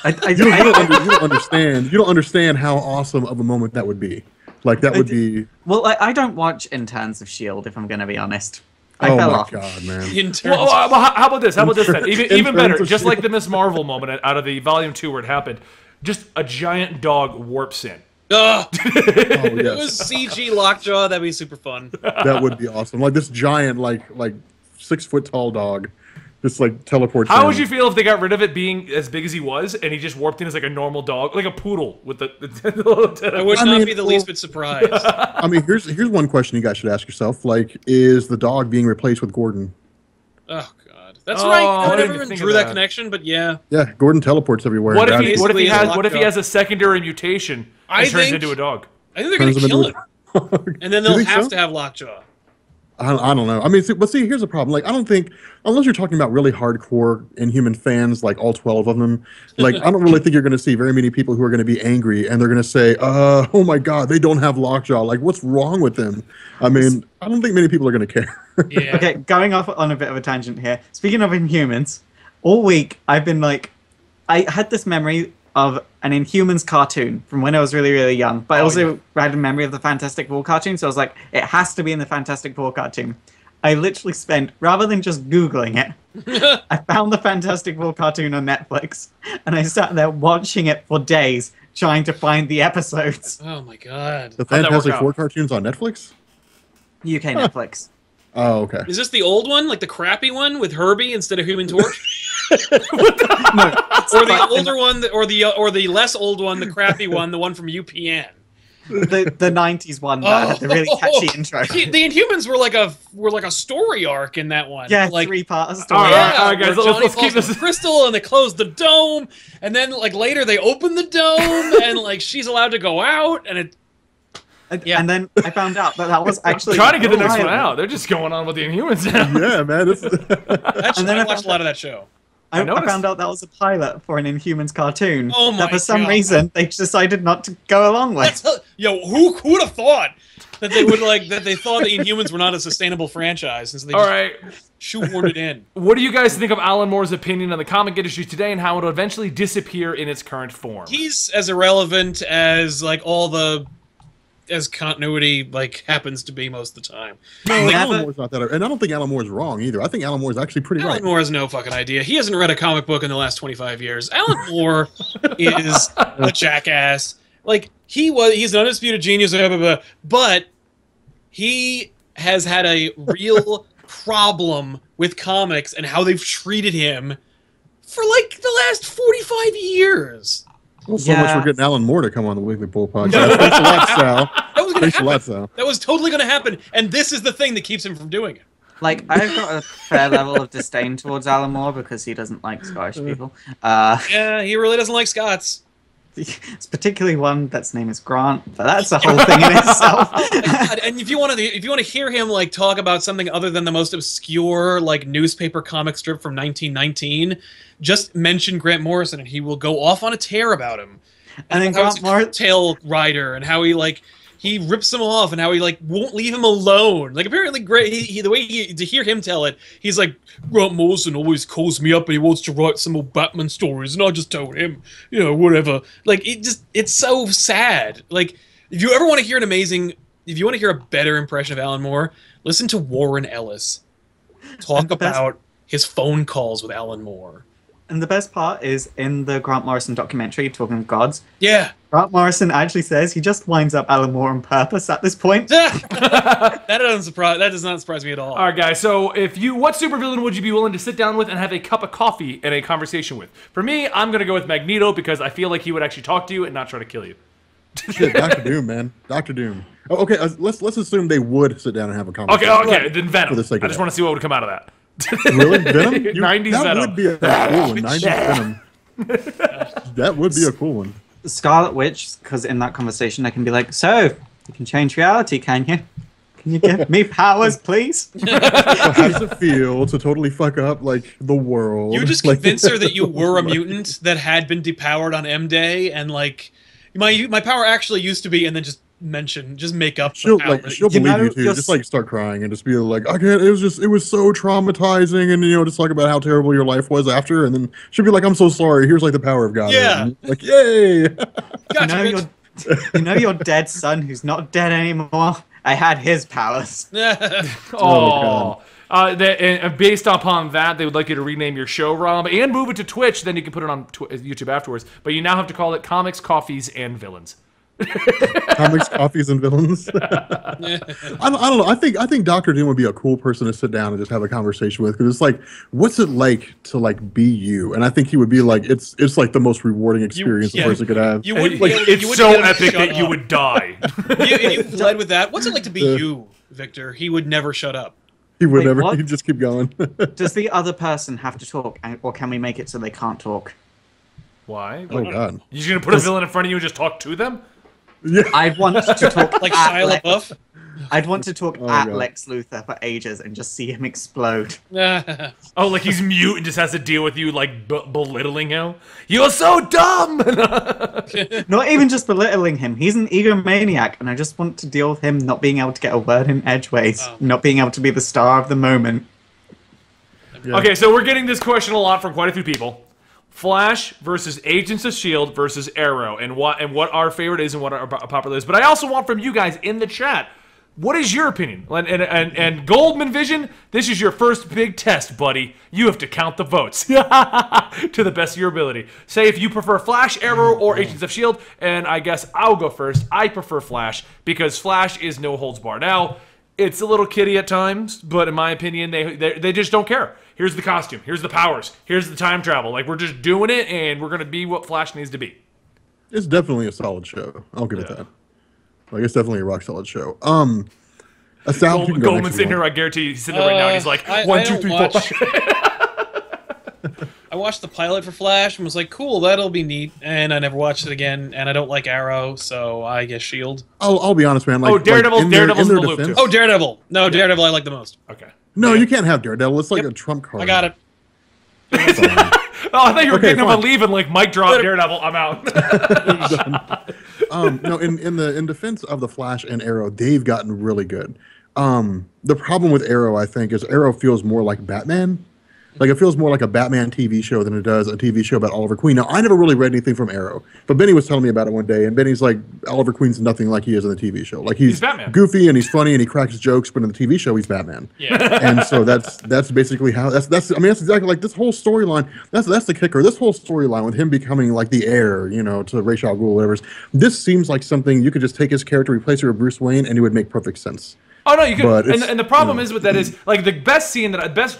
You don't understand. You don't understand how awesome of a moment that would be. Like that would be. Well, I don't watch interns of Shield, if I'm going to be honest. I oh fell my off. god, man! Well, how about this? How about this then? Even better. Just like the Miss Marvel moment out of the Volume 2 where it happened, just a giant dog warps in. Oh, yes. It was CG Lockjaw. That'd be super fun. That would be awesome. Like this giant, like 6 foot tall dog, just like teleports. How would you feel if they got rid of it being as big as he was, and he just warped in as like a normal dog, like a poodle with the I would not be the least bit surprised. I mean, here's one question you guys should ask yourself: like, is the dog being replaced with Gordon? Oh god, that's right. I didn't never think drew of that that. connection, but yeah. Yeah, Gordon teleports everywhere. What if Basically, he has a secondary mutation and turns into a dog? I think they're going to kill him, and then they'll have so? to have Lockjaw. I don't know. I mean, see, here's the problem. Like, I don't think, unless you're talking about really hardcore Inhuman fans, like all 12 of them, like, I don't really think you're going to see very many people who are going to be angry and they're going to say, oh my god, they don't have Lockjaw. Like, what's wrong with them? I mean, I don't think many people are going to care. Yeah. Okay, going off on a bit of a tangent here. Speaking of Inhumans, all week I've been like, I had this memory of an Inhumans cartoon from when I was really, really young, but I also had a memory of the Fantastic Four cartoon, so I was like, it has to be in the Fantastic Four cartoon. I literally spent, rather than just Googling it, I found the Fantastic Four cartoon on Netflix, and I sat there watching it for days, trying to find the episodes. Oh my god. The Fantastic Four cartoons on Netflix? UK Netflix. Oh, okay. Is this the old one, like the crappy one with Herbie instead of Human Torch? No, Or the older one, or the less old one, the crappy one, the one from UPN. the 90s one that had the really catchy intro. The Inhumans were like a story arc in that one. Yeah, like, 3-part story. All Yeah, right, guys, where Johnny let's falls keep this. with Crystal, and they close the dome, and then like later they open the dome, and like she's allowed to go out, and it. Yeah. And then I found out that was actually Trying to get the next one out. They're just going on with the Inhumans now. Yeah, man. I watched a lot of that show. I noticed. found out that was a pilot for an Inhumans cartoon. Oh my that for some God. reason they decided not to go along with. Yo, who would have thought that they would that they thought the Inhumans were not a sustainable franchise, and so they All just right. shoehorned it in. What do you guys think of Alan Moore's opinion on the comic industry today and how it'll eventually disappear in its current form? He's as irrelevant as like as continuity like happens to be most of the time. No, Never- Alan Moore's not that, and I don't think Alan Moore's wrong either. I think Alan Moore's actually pretty Alan right. Moore has no fucking idea. He hasn't read a comic book in the last 25 years. Alan Moore is a jackass. Like he's an undisputed genius, blah, blah, blah, but he has had a real problem with comics and how they've treated him for like the last 45 years. Well, so much Yeah. for getting Alan Moore to come on the Weekly Bull podcast. Thanks a lot, Sal. That was gonna Thanks a happen. lot, Sal. That was totally going to happen, and this is the thing that keeps him from doing it. Like, I've got a fair level of disdain towards Alan Moore because he doesn't like Scottish people. Yeah, he really doesn't like Scots. It's particularly one that's name is Grant, but that's a whole thing in itself. God, and if you want to hear him like talk about something other than the most obscure like newspaper comic strip from 1919, just mention Grant Morrison, and he will go off on a tear about him. And then How he's Grant a tail rider, and how he like he rips him off and how he like won't leave him alone. Like apparently great the way to hear him tell it, he's like, Grant Morrison always calls me up and he wants to write some more Batman stories and I just told him, you know, whatever. Like it's so sad. Like if you ever want to hear a better impression of Alan Moore, listen to Warren Ellis talk about his phone calls with Alan Moore. And the best part is in the Grant Morrison documentary, Talking of Gods. Yeah. Grant Morrison actually says he just winds up Alan Moore on purpose at this point. That does not surprise me at all. All right, guys. So, what supervillain would you be willing to sit down with and have a cup of coffee and a conversation with? For me, I'm gonna go with Magneto because I feel like he would actually talk to you and not try to kill you. Shit, Dr. Doom, man. Dr. Doom. Oh, okay, let's assume they would sit down and have a conversation. Okay. Then Venom. For the sake I of just that. want to see what would come out of that. Really? Venom? 90s that Venom. would be a cool one. 90s Venom. That would be a cool one. Scarlet Witch, because in that conversation I can be like, so, you can change reality, can you? Can you give me powers, please? So how does it feel to totally fuck up, like, the world? You just convince her that you were a mutant that had been depowered on M-Day, and, like, my power actually used to be, and then just make up She'll the power. she'll believe you too. Just like start crying and just be like, I can't. It was so traumatizing, and just talk about how terrible your life was after, and then she'll be like, I'm so sorry. Here's like the power of God. Yeah. And like, yay. Gotcha, you know your dead son who's not dead anymore. I had his powers. Oh. Based upon that, they would like you to rename your show, Rob, and move it to Twitch. Then you can put it on YouTube afterwards. But you now have to call it Comics, Coffees, and Villains. Comics, coffees, and villains. I don't know. I think Dr. Doom would be a cool person to sit down and just have a conversation with, because it's like, what's it like to like be you? And I think he would be like, it's like the most rewarding experience a person could have. You wouldn't like, be able, it's you so wouldn't be able to epic shut that you up. would die. If you led with that, what's it like to be you, Victor? He would never shut up. He would Wait, never. what? He'd just keep going. Does the other person have to talk, or can we make it so they can't talk? Why? Oh God. You're just gonna put a villain in front of you and just talk to them? Yeah. I'd want to talk Like at Shia LaBeouf? I'd want to talk at God. Lex Luthor for ages and just see him explode. Oh, like he's mute and just has to deal with you, like belittling him. You're so dumb. Not even just belittling him. He's an egomaniac, and I just want to deal with him not being able to get a word in edgeways, not being able to be the star of the moment. Yeah. Okay, so we're getting this question a lot from quite a few people. Flash versus Agents of S.H.I.E.L.D. versus Arrow, and what our favorite is and what our popular is. But I also want from you guys in the chat, what is your opinion? And Goldman Vision, this is your first big test, buddy. You have to count the votes to the best of your ability. Say if you prefer Flash, Arrow, or Agents of S.H.I.E.L.D., and I guess I'll go first. I prefer Flash because Flash is no holds barred. Now, it's a little kiddie at times, but in my opinion, they just don't care. Here's the costume. Here's the powers. Here's the time travel. Like, we're just doing it, and we're going to be what Flash needs to be. It's definitely a solid show. I'll give it that. Like, it's definitely a rock solid show. Goldman's sitting here, I guarantee you, he's sitting there right now, and he's like, one, two, three, four, five. I watched the pilot for Flash and was like, cool, that'll be neat. And I never watched it again, and I don't like Arrow, so I guess S.H.I.E.L.D. I'll be honest, man. Like, Daredevil's in their in the loop, defense- too. Oh, Daredevil. No, Daredevil I like the most. Okay. No, you can't have Daredevil. It's like a trump card. I got it. Oh, I thought you were Okay, getting him fine. a leave and like, mic drop, Daredevil, I'm out. No, in defense of the Flash and Arrow, they've gotten really good. The problem with Arrow, I think, is Arrow feels more like Batman. Like, it feels more like a Batman TV show than it does a TV show about Oliver Queen. Now, I never really read anything from Arrow, but Benny was telling me about it one day, and Benny's like, Oliver Queen's nothing like he is in the TV show. Like, he's Batman. goofy and he's funny and he cracks jokes, but in the TV show, he's Batman. Yeah. And so that's basically how that's exactly like this whole storyline. That's the kicker. This whole storyline with him becoming like the heir, to Ra's al Ghul, whatever. This seems like something you could just take his character, replace it with Bruce Wayne, and it would make perfect sense. Oh no, you But could. it's- And the problem is with that is like the best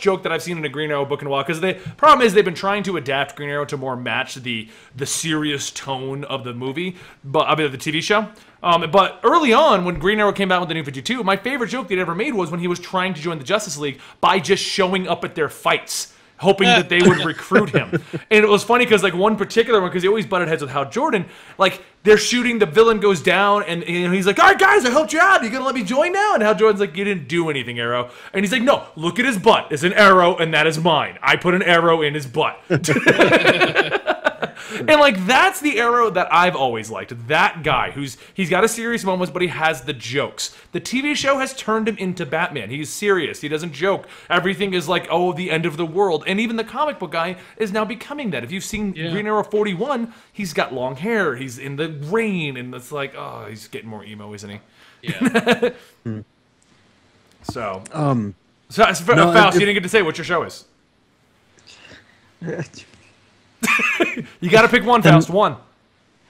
joke that I've seen in a Green Arrow book in a while. Because the problem is they've been trying to adapt Green Arrow to more match the serious tone of the movie, of the TV show. But early on, when Green Arrow came out with the New 52, my favorite joke they'd ever made was when he was trying to join the Justice League by just showing up at their fights, hoping that they would recruit him. And it was funny because like one particular one, because he always butted heads with Hal Jordan, like they're shooting, the villain goes down, and he's like, all right guys, I helped you out, you gonna let me join now? And Hal Jordan's like, you didn't do anything, Arrow. And he's like, no, look at his butt, it's an arrow and that is mine. I put an arrow in his butt. And like that's the Arrow that I've always liked. That guy he's got a serious moments, but he has the jokes. The TV show has turned him into Batman. He's serious. He doesn't joke. Everything is like, oh, the end of the world. And even the comic book guy is now becoming that. If you've seen Green Arrow 41, he's got long hair. He's in the rain, and it's like, oh, he's getting more emo, isn't he? Yeah. So, No, Faust, you didn't get to say what your show is. You got to pick one, Faust. One.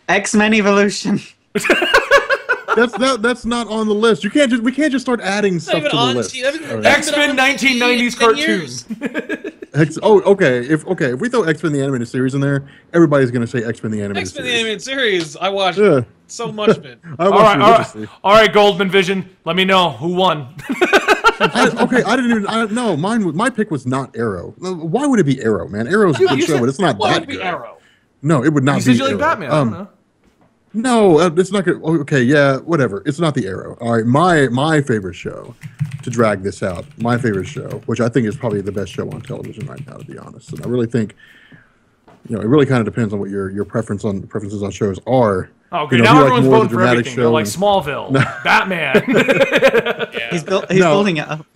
X-Men Evolution. That's not on the list. We can't just start adding stuff to the list. X-Men 1990s cartoon. Okay. If we throw X-Men the animated series in there, everybody's gonna say X-Men the animated X-Men series. the animated series. I watched so much of it. All right, Goldman Vision. Let me know who won. I didn't even. No, my pick was not Arrow. Why would it be Arrow, man? Arrow's a good show, but it's not that good. Arrow? No, it would not be. You said you like Batman. I don't know. No, it's not good. Okay, yeah, whatever. It's not the Arrow. All right, my favorite show, to drag this out, my favorite show, which I think is probably the best show on television right now, to be honest. And I really think, it really kind of depends on what your preferences on shows are. Okay, now everyone's voting for everything. They're like Smallville, Batman. He's building it up.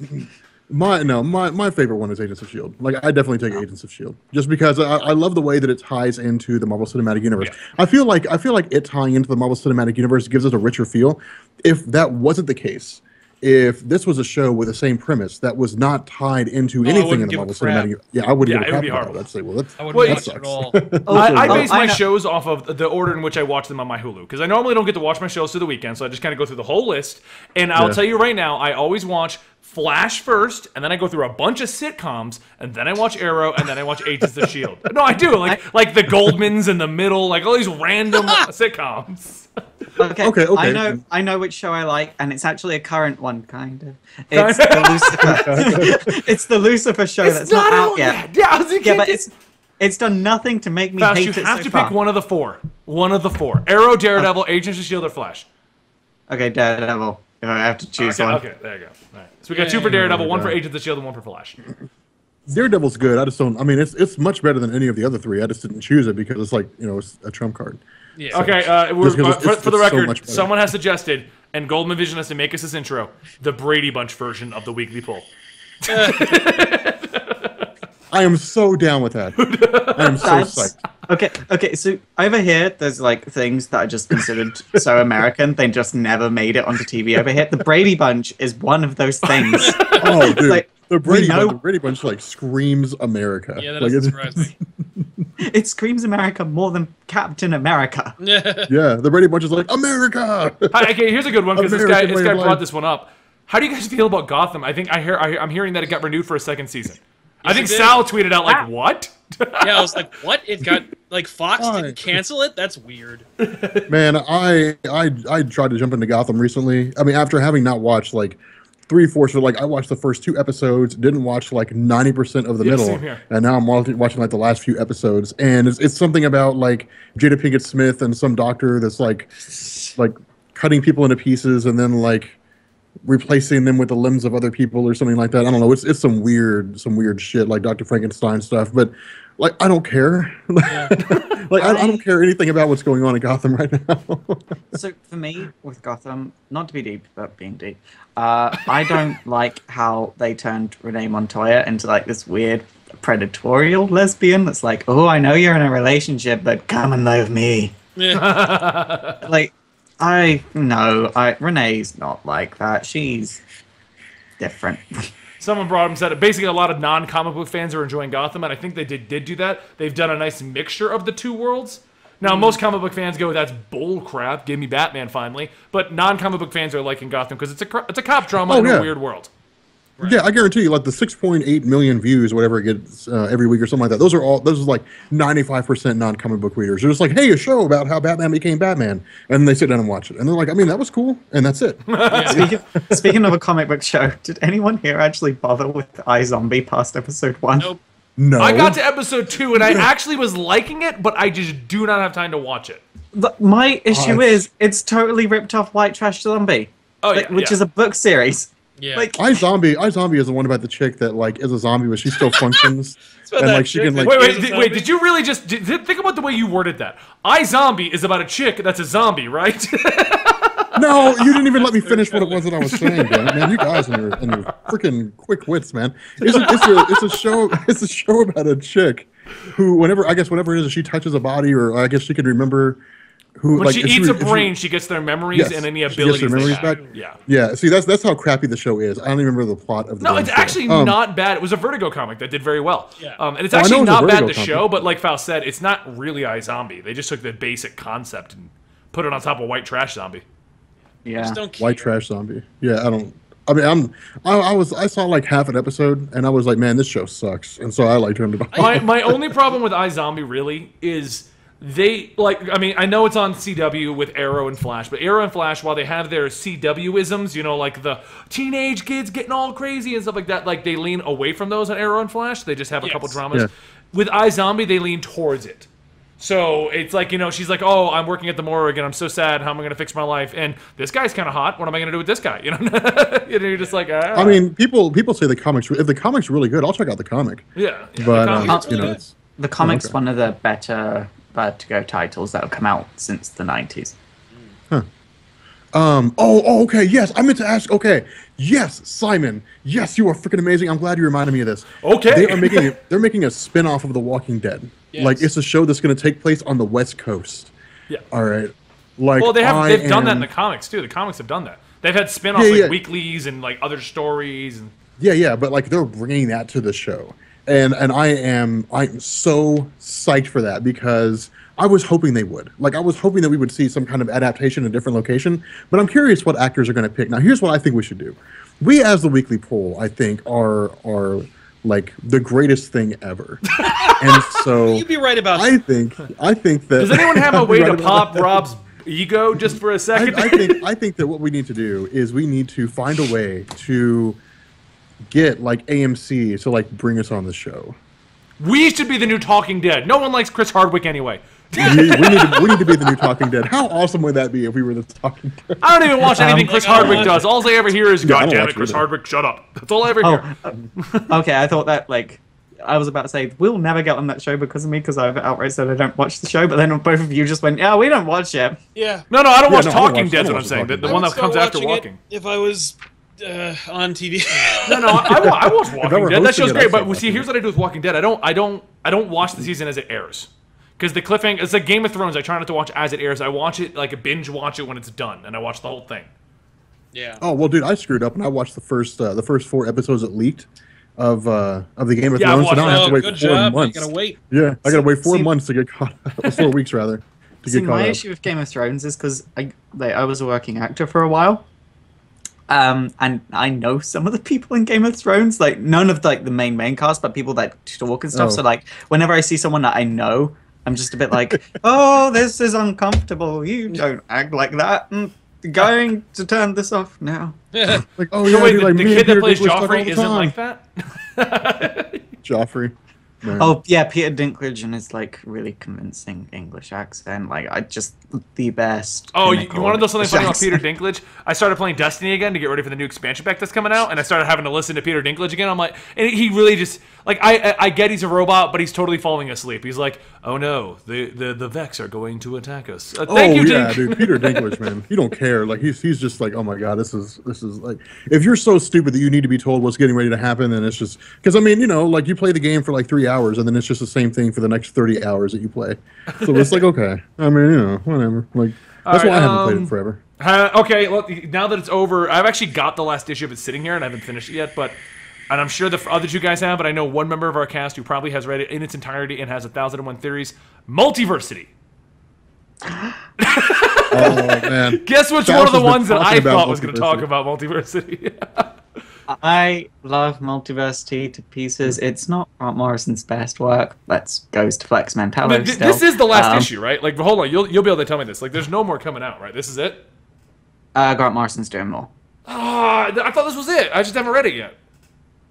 My favorite one is Agents of S.H.I.E.L.D. Like, I definitely take Agents of S.H.I.E.L.D. just because I love the way that it ties into the Marvel Cinematic Universe. Yeah. I feel like it tying into the Marvel Cinematic Universe gives it a richer feel. If that wasn't the case, if this was a show with the same premise that was not tied into anything in the Marvel Cinematic Universe, I wouldn't give a crap about it. I'd say, that sucks. At all. I base my shows off of the order in which I watch them on my Hulu, because I normally don't get to watch my shows through the weekend, so I just kind of go through the whole list. And I'll tell you right now, I always watch Flash first, and then I go through a bunch of sitcoms, and then I watch Arrow, and then I watch Agents of S.H.I.E.L.D. No, I do. Like the Goldmans in the middle, like all these random sitcoms. Okay. I know which show I like, and it's actually a current one, kind of. It's the Lucifer. It's the Lucifer show that's not out yet. Yeah, but it's done nothing to make me hate it so far. You have to pick one of the four. One of the four. Arrow, Daredevil, Agents of S.H.I.E.L.D., or Flash. Okay, Daredevil. If I have to choose one. Okay, there you go. All right. So we got two for Daredevil, one for Agents of S.H.I.E.L.D., and one for Flash. Daredevil's good. I just don't. I mean, it's much better than any of the other three. I just didn't choose it because it's like it's a trump card. Yeah. So, okay. For the record, someone has suggested, and Goldman Vision has to make us this intro, the Brady Bunch version of the Weekly Poll. I am so down with that. I am so psyched. Okay. So over here, there's like things that are just considered so American, they just never made it onto TV over here. The Brady Bunch is one of those things. Oh, dude. Like, the Brady Bunch like screams America. Yeah, that doesn't surprise me. It screams America more than Captain America. Yeah, the Brady Bunch is like, America! Okay, here's a good one, because this guy brought this one up. How do you guys feel about Gotham? I'm hearing that it got renewed for a second season. I think Sal tweeted out, like, what? Yeah, I was like, what? It got, like, Fox didn't cancel it? That's weird. Man, I tried to jump into Gotham recently. I mean, after having not watched, like, 3/4, like, I watched the first 2 episodes, didn't watch, like, 90% of the middle, and now I'm watching, like, the last few episodes, and it's something about, like, Jada Pinkett Smith and some doctor that's, like cutting people into pieces and then, like, replacing them with the limbs of other people or something like that. I don't know. It's some weird shit, like Dr. Frankenstein stuff. But like, I don't care. Like, I don't care anything about what's going on in Gotham right now. So for me, with Gotham, not to be deep, but being deep, I don't like how they turned Renee Montoya into like this weird predatorial lesbian that's like, oh, I know you're in a relationship, but come and love me. Like, Renee's not like that. She's different. Someone brought up and said it. Basically, a lot of non-comic book fans are enjoying Gotham, and I think they did do that. They've done a nice mixture of the two worlds. Now, most comic book fans go, that's bull crap, give me Batman finally. But non-comic book fans are liking Gotham because it's a cop drama in a weird world. Right. Yeah, I guarantee you, like the 6.8 million views, whatever it gets every week or something like that. Those are like 95% non-comic book readers. They're just like, hey, a show about how Batman became Batman, and then they sit down and watch it, and they're like, I mean, that was cool, and that's it. Speaking of a comic book show, did anyone here actually bother with iZombie past episode 1? Nope. No. I got to episode 2, and I actually was liking it, but I just do not have time to watch it. My issue is it's totally ripped off White Trash Zombie, which is a book series. Yeah. Like, iZombie is the one about the chick that like is a zombie, but she still functions, and like she can like. Wait, did you really just think about the way you worded that? iZombie is about a chick that's a zombie, right? No, you didn't even let me finish what it was that I was saying, man. You guys and your freaking quick wits, man. It's a show about a chick who, whenever it is she touches a body, or I guess she can remember who. When like, she eats a brain, she gets their memories and any abilities they have. Yeah. See, that's how crappy the show is. I don't even remember the plot of the. No, it's show. actually not bad. It was a Vertigo comic that did very well. Yeah. And it's actually I know it was a not bad. Vertigo The comic. show, but like Faust said, it's not really iZombie. They just took the basic concept and put it on top of White Trash Zombie. yeah. Just don't care. White Trash Zombie. Yeah, I saw like half an episode, and I was like, man, this show sucks, and so I like turned it off. My only problem with iZombie really is I know it's on CW with Arrow and Flash, but Arrow and Flash, while they have their CW-isms, like the teenage kids getting all crazy and stuff like that, like they lean away from those on Arrow and Flash. They just have a couple dramas. Yeah. With iZombie, they lean towards it. So it's like, she's like, oh, I'm working at the morgue and I'm so sad. How am I going to fix my life? And this guy's kind of hot. What am I going to do with this guy? You're just like, ah. I mean, people say the comics. If the comic's really good, I'll check out the comic. Yeah. But the The comic's Okay. one of the better Vertigo titles that have come out since the 90s. Okay. Yes, I meant to ask. Okay. Yes, Simon. Yes, you are freaking amazing. I'm glad you reminded me of this. Okay. They're making a spin-off of The Walking Dead. Yes. Like it's a show that's going to take place on the West Coast. Yeah. All right. Like Well, they've done that in the comics too. The comics have done that. They've had spin-offs Yeah. weeklies and like other stories and Yeah, but like they're bringing that to the show, and I'm so psyched for that because I was hoping they would. Like I was hoping that we would see some kind of adaptation in a different location, but I'm curious what actors are going to pick. Now, here's what I think we should do. We, as the Weekly Poll, I think are like the greatest thing ever, and so You'd be right about I think that. Does anyone have a I'll be way right to about pop that. Rob's ego just for a second? I think that what we need to do is we need to find a way to get like AMC to like bring us on the show. We should be the new Talking Dead. No one likes Chris Hardwick anyway. we need to be the new Talking Dead. How awesome would that be if we were the Talking Dead? I don't even watch anything Chris I don't Hardwick watch does. All I ever hear is, I God don't damn watch it, Chris either. Hardwick, shut up. That's all I ever hear. Okay, I thought that, like, I was about to say, we'll never get on that show because of me, because I've outright said I don't watch the show, but then both of you just went, yeah, we don't watch it. Yeah. No, I don't watch no, I don't Talking watch- Dead, I don't what I'm watch saying. Talking The Dead. one I that would comes start after watching Walking. it if I was on TV. No, I watch I Walking were Dead. That hosting show's it, great, I'd but start see, watching here's what I do with Walking Dead. I don't watch the season as it airs. Because the cliffhanger, it's like Game of Thrones. I try not to watch as it airs. I watch it like a binge watch it when it's done, and I watch the whole thing. Yeah. Oh well, dude, I screwed up and I watched the first 4 episodes that leaked of the Game of Yeah, I Thrones. So now I have Oh, to wait good 4 job. months. You gotta wait. Yeah, I gotta wait 4 See- months to get caught up. 4 weeks rather to See, get caught my up. issue with Game of Thrones is because I was a working actor for a while, and I know some of the people in Game of Thrones, like none of like the main cast, but people that talk and stuff. Oh. So like whenever I see someone that I know, I'm just a bit like, oh, this is uncomfortable. You don't act like that. Going to turn this off now. Like, oh So yeah, wait, dude, the like, me kid and that Peter plays Dinklage talk all Joffrey the isn't time. like that? Joffrey. Man. Oh yeah, Peter Dinklage and his like really convincing English accent, like I just the best. Oh, you pinnacle want to know something English funny about Peter accent. Dinklage? I started playing Destiny again to get ready for the new expansion pack that's coming out, and I started having to listen to Peter Dinklage again. I'm like, and he really just like I get he's a robot, but he's totally falling asleep. He's like, oh no, the Vex are going to attack us. Thank you, yeah, Dink. dude, Peter Dinklage, man. He don't care. Like he's just like, oh my god, this is like, if you're so stupid that you need to be told what's getting ready to happen, then it's just because I mean, like you play the game for like 3 hours, and then it's just the same thing for the next 30 hours that you play. So it's like, okay, I mean, whatever. Like that's All why right, I haven't played it forever. Okay, well, now that it's over, I've actually got the last issue of it sitting here, and I haven't finished it yet, and I'm sure the other two guys have, but I know one member of our cast who probably has read it in its entirety and has 1,001 theories. Multiversity. Oh man, Guess which Faust one of the has been ones that talking I about thought was going to talk Multiversity. about Multiversity? I love Multiversity to pieces. It's not Grant Morrison's best work. That goes to Flex Mentallo still. This is the last issue, right? Like, hold on, you'll be able to tell me this. Like, there's no more coming out, right? This is it? Grant Morrison's doing more. I thought this was it. I just haven't read it yet.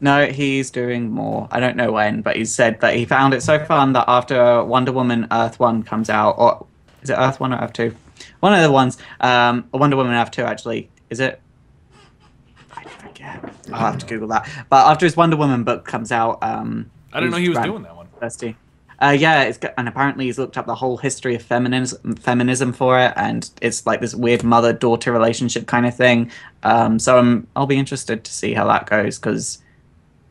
No, he's doing more. I don't know when, but he said that he found it so fun that after Wonder Woman Earth 1 comes out, or is it Earth 1 or Earth 2? One of the ones, Wonder Woman Earth 2 actually. Is it? I forget. I'll have to Google that. But after his Wonder Woman book comes out, I didn't know he was doing that one. University. Yeah, and apparently he's looked up the whole history of feminism for it, and it's like this weird mother-daughter relationship kind of thing. So I'll be interested to see how that goes, because,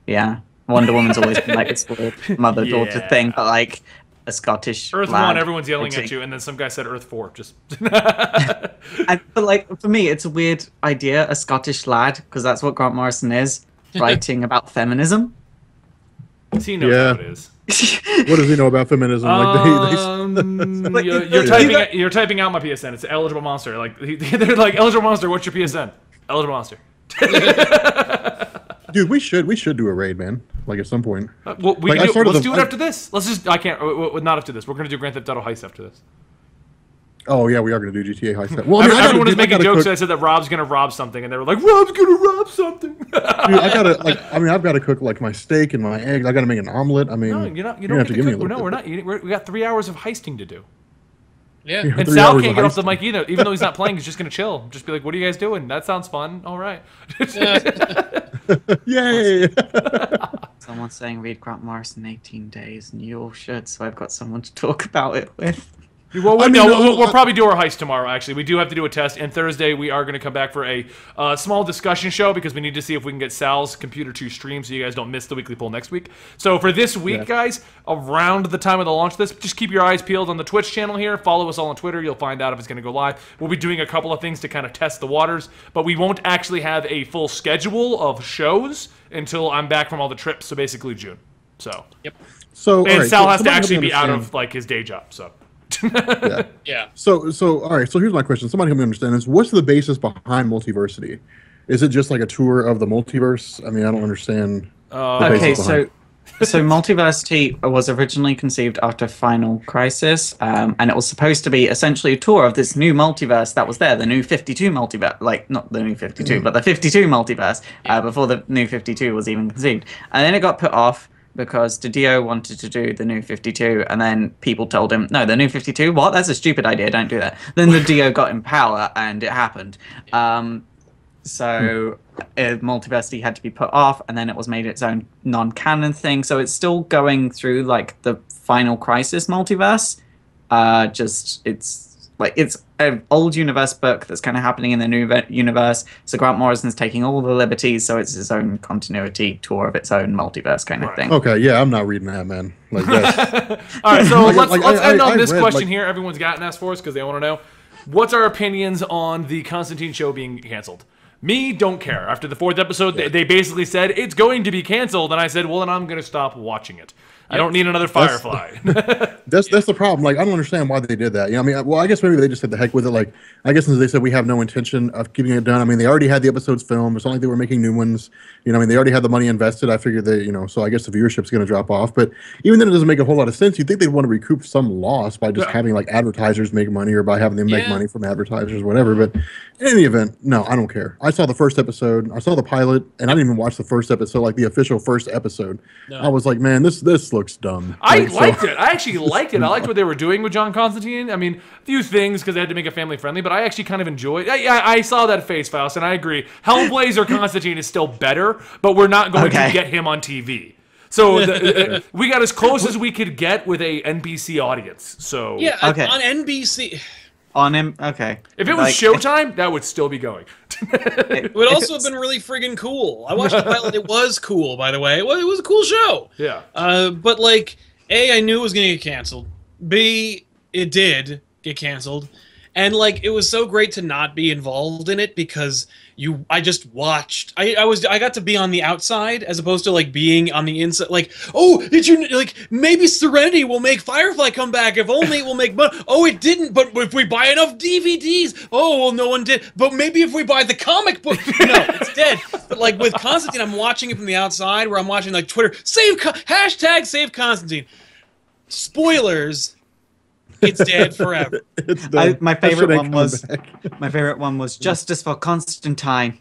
yeah, Wonder Woman's always been like this weird mother-daughter thing, but like a Scottish Earth lad, 1, everyone's yelling at you, and then some guy said Earth 4. Just but like for me, it's a weird idea, a Scottish lad, because that's what Grant Morrison is, writing about feminism. he knows how it is. What does he know about feminism? Like You're typing out my PSN. It's eligible monster. Like they're like eligible monster. What's your PSN? Eligible monster. dude, we should do a raid, man. Like at some point. Well, let's do it after this. Let's just. I can't. Not after this. We're gonna do Grand Theft Auto Heist after this. Oh yeah, we are gonna do GTA Heist. Well, I mean, everyone was making jokes. I said that Rob's gonna rob something, and they were like, "Rob's gonna rob something." Dude, I've gotta cook like my steak and my eggs. I gotta make an omelet. I mean, no, you don't have to give me a little. No, we're not. We got 3 hours of heisting to do. Yeah, and Sal can't get off the mic either. Even though he's not playing, he's just gonna chill. Just be like, "What are you guys doing? That sounds fun. All right." Yay! Someone's saying read Grant Morrison 18 days, and you all should. So I've got someone to talk about it with. Well, we'll probably do our heist tomorrow, actually. We do have to do a test, and Thursday we are going to come back for a small discussion show because we need to see if we can get Sal's computer to stream so you guys don't miss the weekly poll next week. So for this week, guys, around the time of the launch of this, just keep your eyes peeled on the Twitch channel here. Follow us all on Twitter. You'll find out if it's going to go live. We'll be doing a couple of things to kind of test the waters, but we won't actually have a full schedule of shows until I'm back from all the trips, so basically June. So, yep. So, and Sal has to actually be out of like his day job, so. Yeah. So all right. So here's my question. Somebody help me understand this. What's the basis behind Multiversity? Is it just like a tour of the multiverse? I mean, I don't understand. Okay, so Multiversity was originally conceived after Final Crisis, and it was supposed to be essentially a tour of this new multiverse that was there, the New 52 multiverse, like not the New 52, but the 52 multiverse, before the New 52 was even conceived, and then it got put off because DiDio wanted to do the New 52, and then people told him, no, the New 52? What? That's a stupid idea, don't do that. Then the DiDio got in power, and it happened. So Multiversity had to be put off, and then it was made its own non-canon thing, so it's still going through, like, the Final Crisis multiverse. It's an old universe book that's kind of happening in the new universe. So Grant Morrison's taking all the liberties, so it's its own continuity tour of its own multiverse kind of thing. Okay, yeah, I'm not reading that, man. Like that's... All right, so let's end on this question here. Everyone's gotten asked for us because they want to know, what's our opinions on the Constantine show being canceled? Me, don't care. After the 4th episode, they basically said, it's going to be canceled, and I said, well, then I'm going to stop watching it. I don't need another Firefly. That's the problem. Like, I don't understand why they did that. You know, I mean, well, I guess maybe they just said the heck with it. Like, I guess since they said we have no intention of keeping it done. I mean, they already had the episodes filmed. It's not like they were making new ones. You know, I mean, they already had the money invested. I figured they, you know, so I guess the viewership's going to drop off. But even then, it doesn't make a whole lot of sense. You'd think they'd want to recoup some loss by just having like advertisers make money, or by having them make money from advertisers, whatever. But in any event, no, I don't care. I saw the first episode. I saw the pilot, and I didn't even watch the first episode, like the official first episode. No. I was like, man, this looks dumb. I liked it. I actually liked it. I liked what they were doing with John Constantine. I mean, a few things because they had to make it family friendly, but I actually kind of enjoyed it. I saw that face, Faust, and I agree. Hellblazer Constantine is still better, but we're not going to get him on TV. So we got as close as we could get with a NBC audience. So yeah, on NBC. On him, okay. If it was Showtime, that would still be going. It would also have been really friggin' cool. I watched the pilot. It was cool, by the way. It was a cool show. Yeah. But like, A, I knew it was gonna get canceled. B, it did get canceled. And like, it was so great to not be involved in it because I just watched. I got to be on the outside as opposed to like being on the inside. Like, oh, did you like maybe Serenity will make Firefly come back? If only it will make money. Oh, it didn't. But if we buy enough DVDs, oh well, no one did. But maybe if we buy the comic book, no, it's dead. But like with Constantine, I'm watching it from the outside, where I'm watching like Twitter hashtag save Constantine. Spoilers. It's dead forever. It's dead. My favorite one was Justice for Constantine.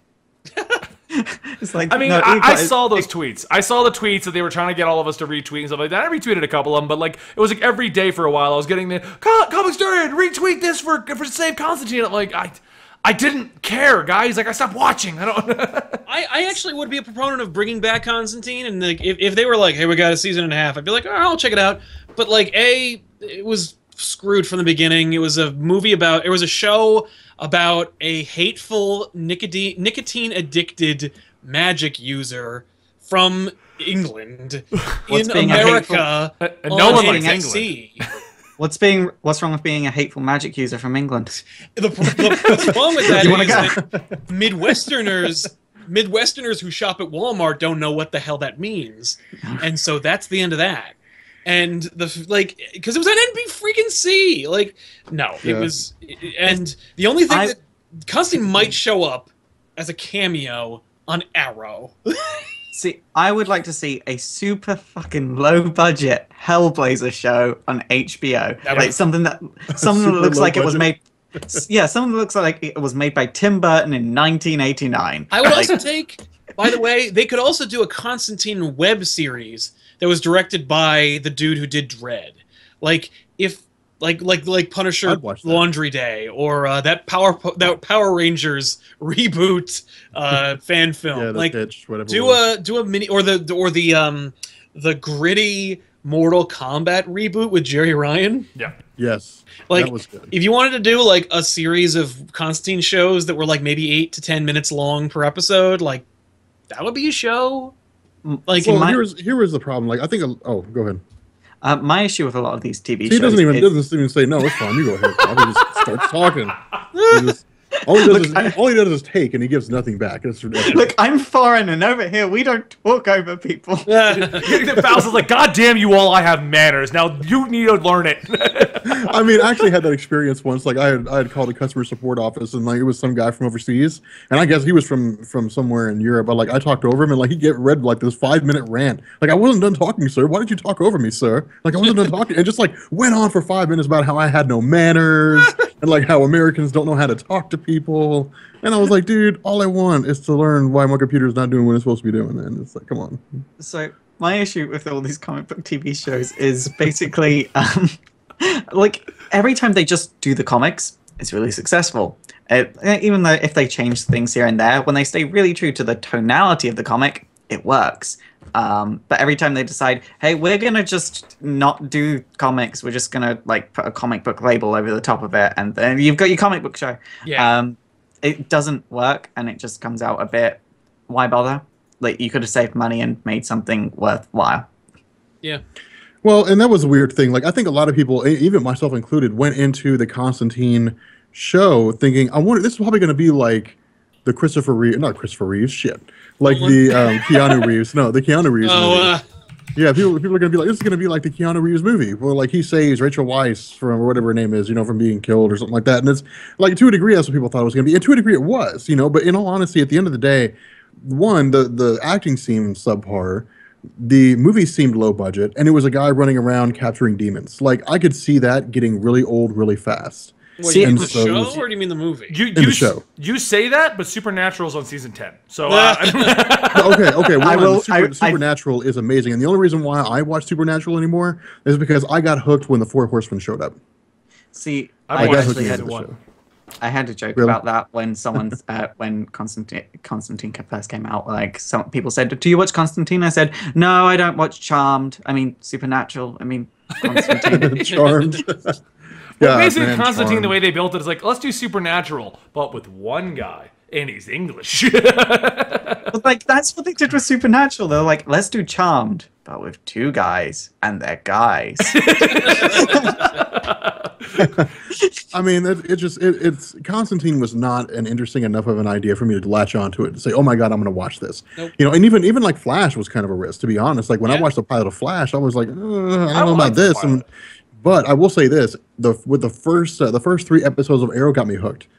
It's like, I mean, no, I saw those tweets. I saw the tweets that they were trying to get all of us to retweet and stuff like that. I retweeted a couple of them, but like it was like every day for a while. I was getting the comic story and retweet this for save Constantine. I'm like, I didn't care, guys. Like I stopped watching. I don't. I actually would be a proponent of bringing back Constantine, and like if they were like, hey, we got a season and a half, I'd be like, oh, I'll check it out. But like, it was screwed from the beginning. It was a show about a hateful nicotine addicted magic user from England in America. And no one likes NXT. England. What's wrong with being a hateful magic user from England? What's wrong with that is that Midwesterners who shop at Walmart don't know what the hell that means, and so that's the end of that. And because it was on NB freaking C, it was, and the only thing that Constantine might show up as a cameo on Arrow. See, I would like to see a super fucking low budget Hellblazer show on HBO. Like something that looks like it was made. Yeah, something that looks like it was made by Tim Burton in 1989. I would also take. By the way, they could also do a Constantine web series that was directed by the dude who did Dread. Like Punisher Laundry Day, or that Power Rangers reboot fan film. Yeah, pitch, whatever. Do a mini or the gritty Mortal Kombat reboot with Jerry Ryan. Yeah. Yes. Like, that was good. If you wanted to do like a series of Constantine shows that were like maybe 8 to 10 minutes long per episode, like that would be a show. Like, here was the problem. Like, I think. Oh, go ahead. My issue with a lot of these TV shows. He doesn't even say no. It's fine. You go ahead. He just starts talking. All he does is take, and he gives nothing back. It's ridiculous. Look, I'm foreign, and over here we don't talk over people. Faust is like, God damn you all! I have manners. Now you need to learn it. I mean, I actually had that experience once. Like, I had called a customer support office, and like it was some guy from overseas, and I guess he was from somewhere in Europe. But like, I talked over him, and like he read like this 5-minute rant. Like, I wasn't done talking, sir. Why did you talk over me, sir? Like, I wasn't done talking, and just like went on for 5 minutes about how I had no manners and like how Americans don't know how to talk to people. And I was like, dude, all I want is to learn why my computer's not doing what it's supposed to be doing. And it's like, come on. So my issue with all these comic book TV shows is basically, like every time they just do the comics, it's really successful. Even though if they change things here and there, when they stay really true to the tonality of the comic, it works. But every time they decide, hey, we're gonna just not do comics, we're just gonna like put a comic book label over the top of it, and then you've got your comic book show. Yeah. It doesn't work, and it just comes out a bit. Why bother? Like, you could have saved money and made something worthwhile. Yeah. Well, and that was a weird thing. Like, I think a lot of people, even myself included, went into the Constantine show thinking, I wonder, this is probably going to be like the not Christopher Reeves, shit. Like the Keanu Reeves. No, the Keanu Reeves movie. Yeah, people are going to be like, this is going to be like the Keanu Reeves movie, where like he saves Rachel Weisz from, or whatever her name is, from being killed or something like that. And it's like, to a degree, that's what people thought it was going to be. And to a degree, it was, But in all honesty, at the end of the day, one, the acting seemed subpar. The movie seemed low budget, and it was a guy running around capturing demons. Like, I could see that getting really old really fast. Well, you mean the show, or do you mean the movie? The show. You say that, but Supernatural's on season 10. So, okay. Supernatural is amazing, and the only reason why I watch Supernatural anymore is because I got hooked when the Four Horsemen showed up. See, I actually had a joke about that when when Constantine first came out. Like, some people said, "Do you watch Constantine?" I said, "No, I don't watch Charmed. I mean, Supernatural. I mean, Constantine." Charmed. Well, basically, Constantine, the way they built it is like, let's do Supernatural, but with one guy, and he's English. But like, that's what they did with Supernatural. They're like, let's do Charmed, but with 2 guys, and they're guys. I mean, it's Constantine was not an interesting enough of an idea for me to latch onto it and say, oh my god, I'm going to watch this. Nope. And even like Flash was kind of a risk, to be honest. Like, when I watched the pilot of Flash, I was like, I don't know about this. But I will say this: with the first 3 episodes of Arrow got me hooked.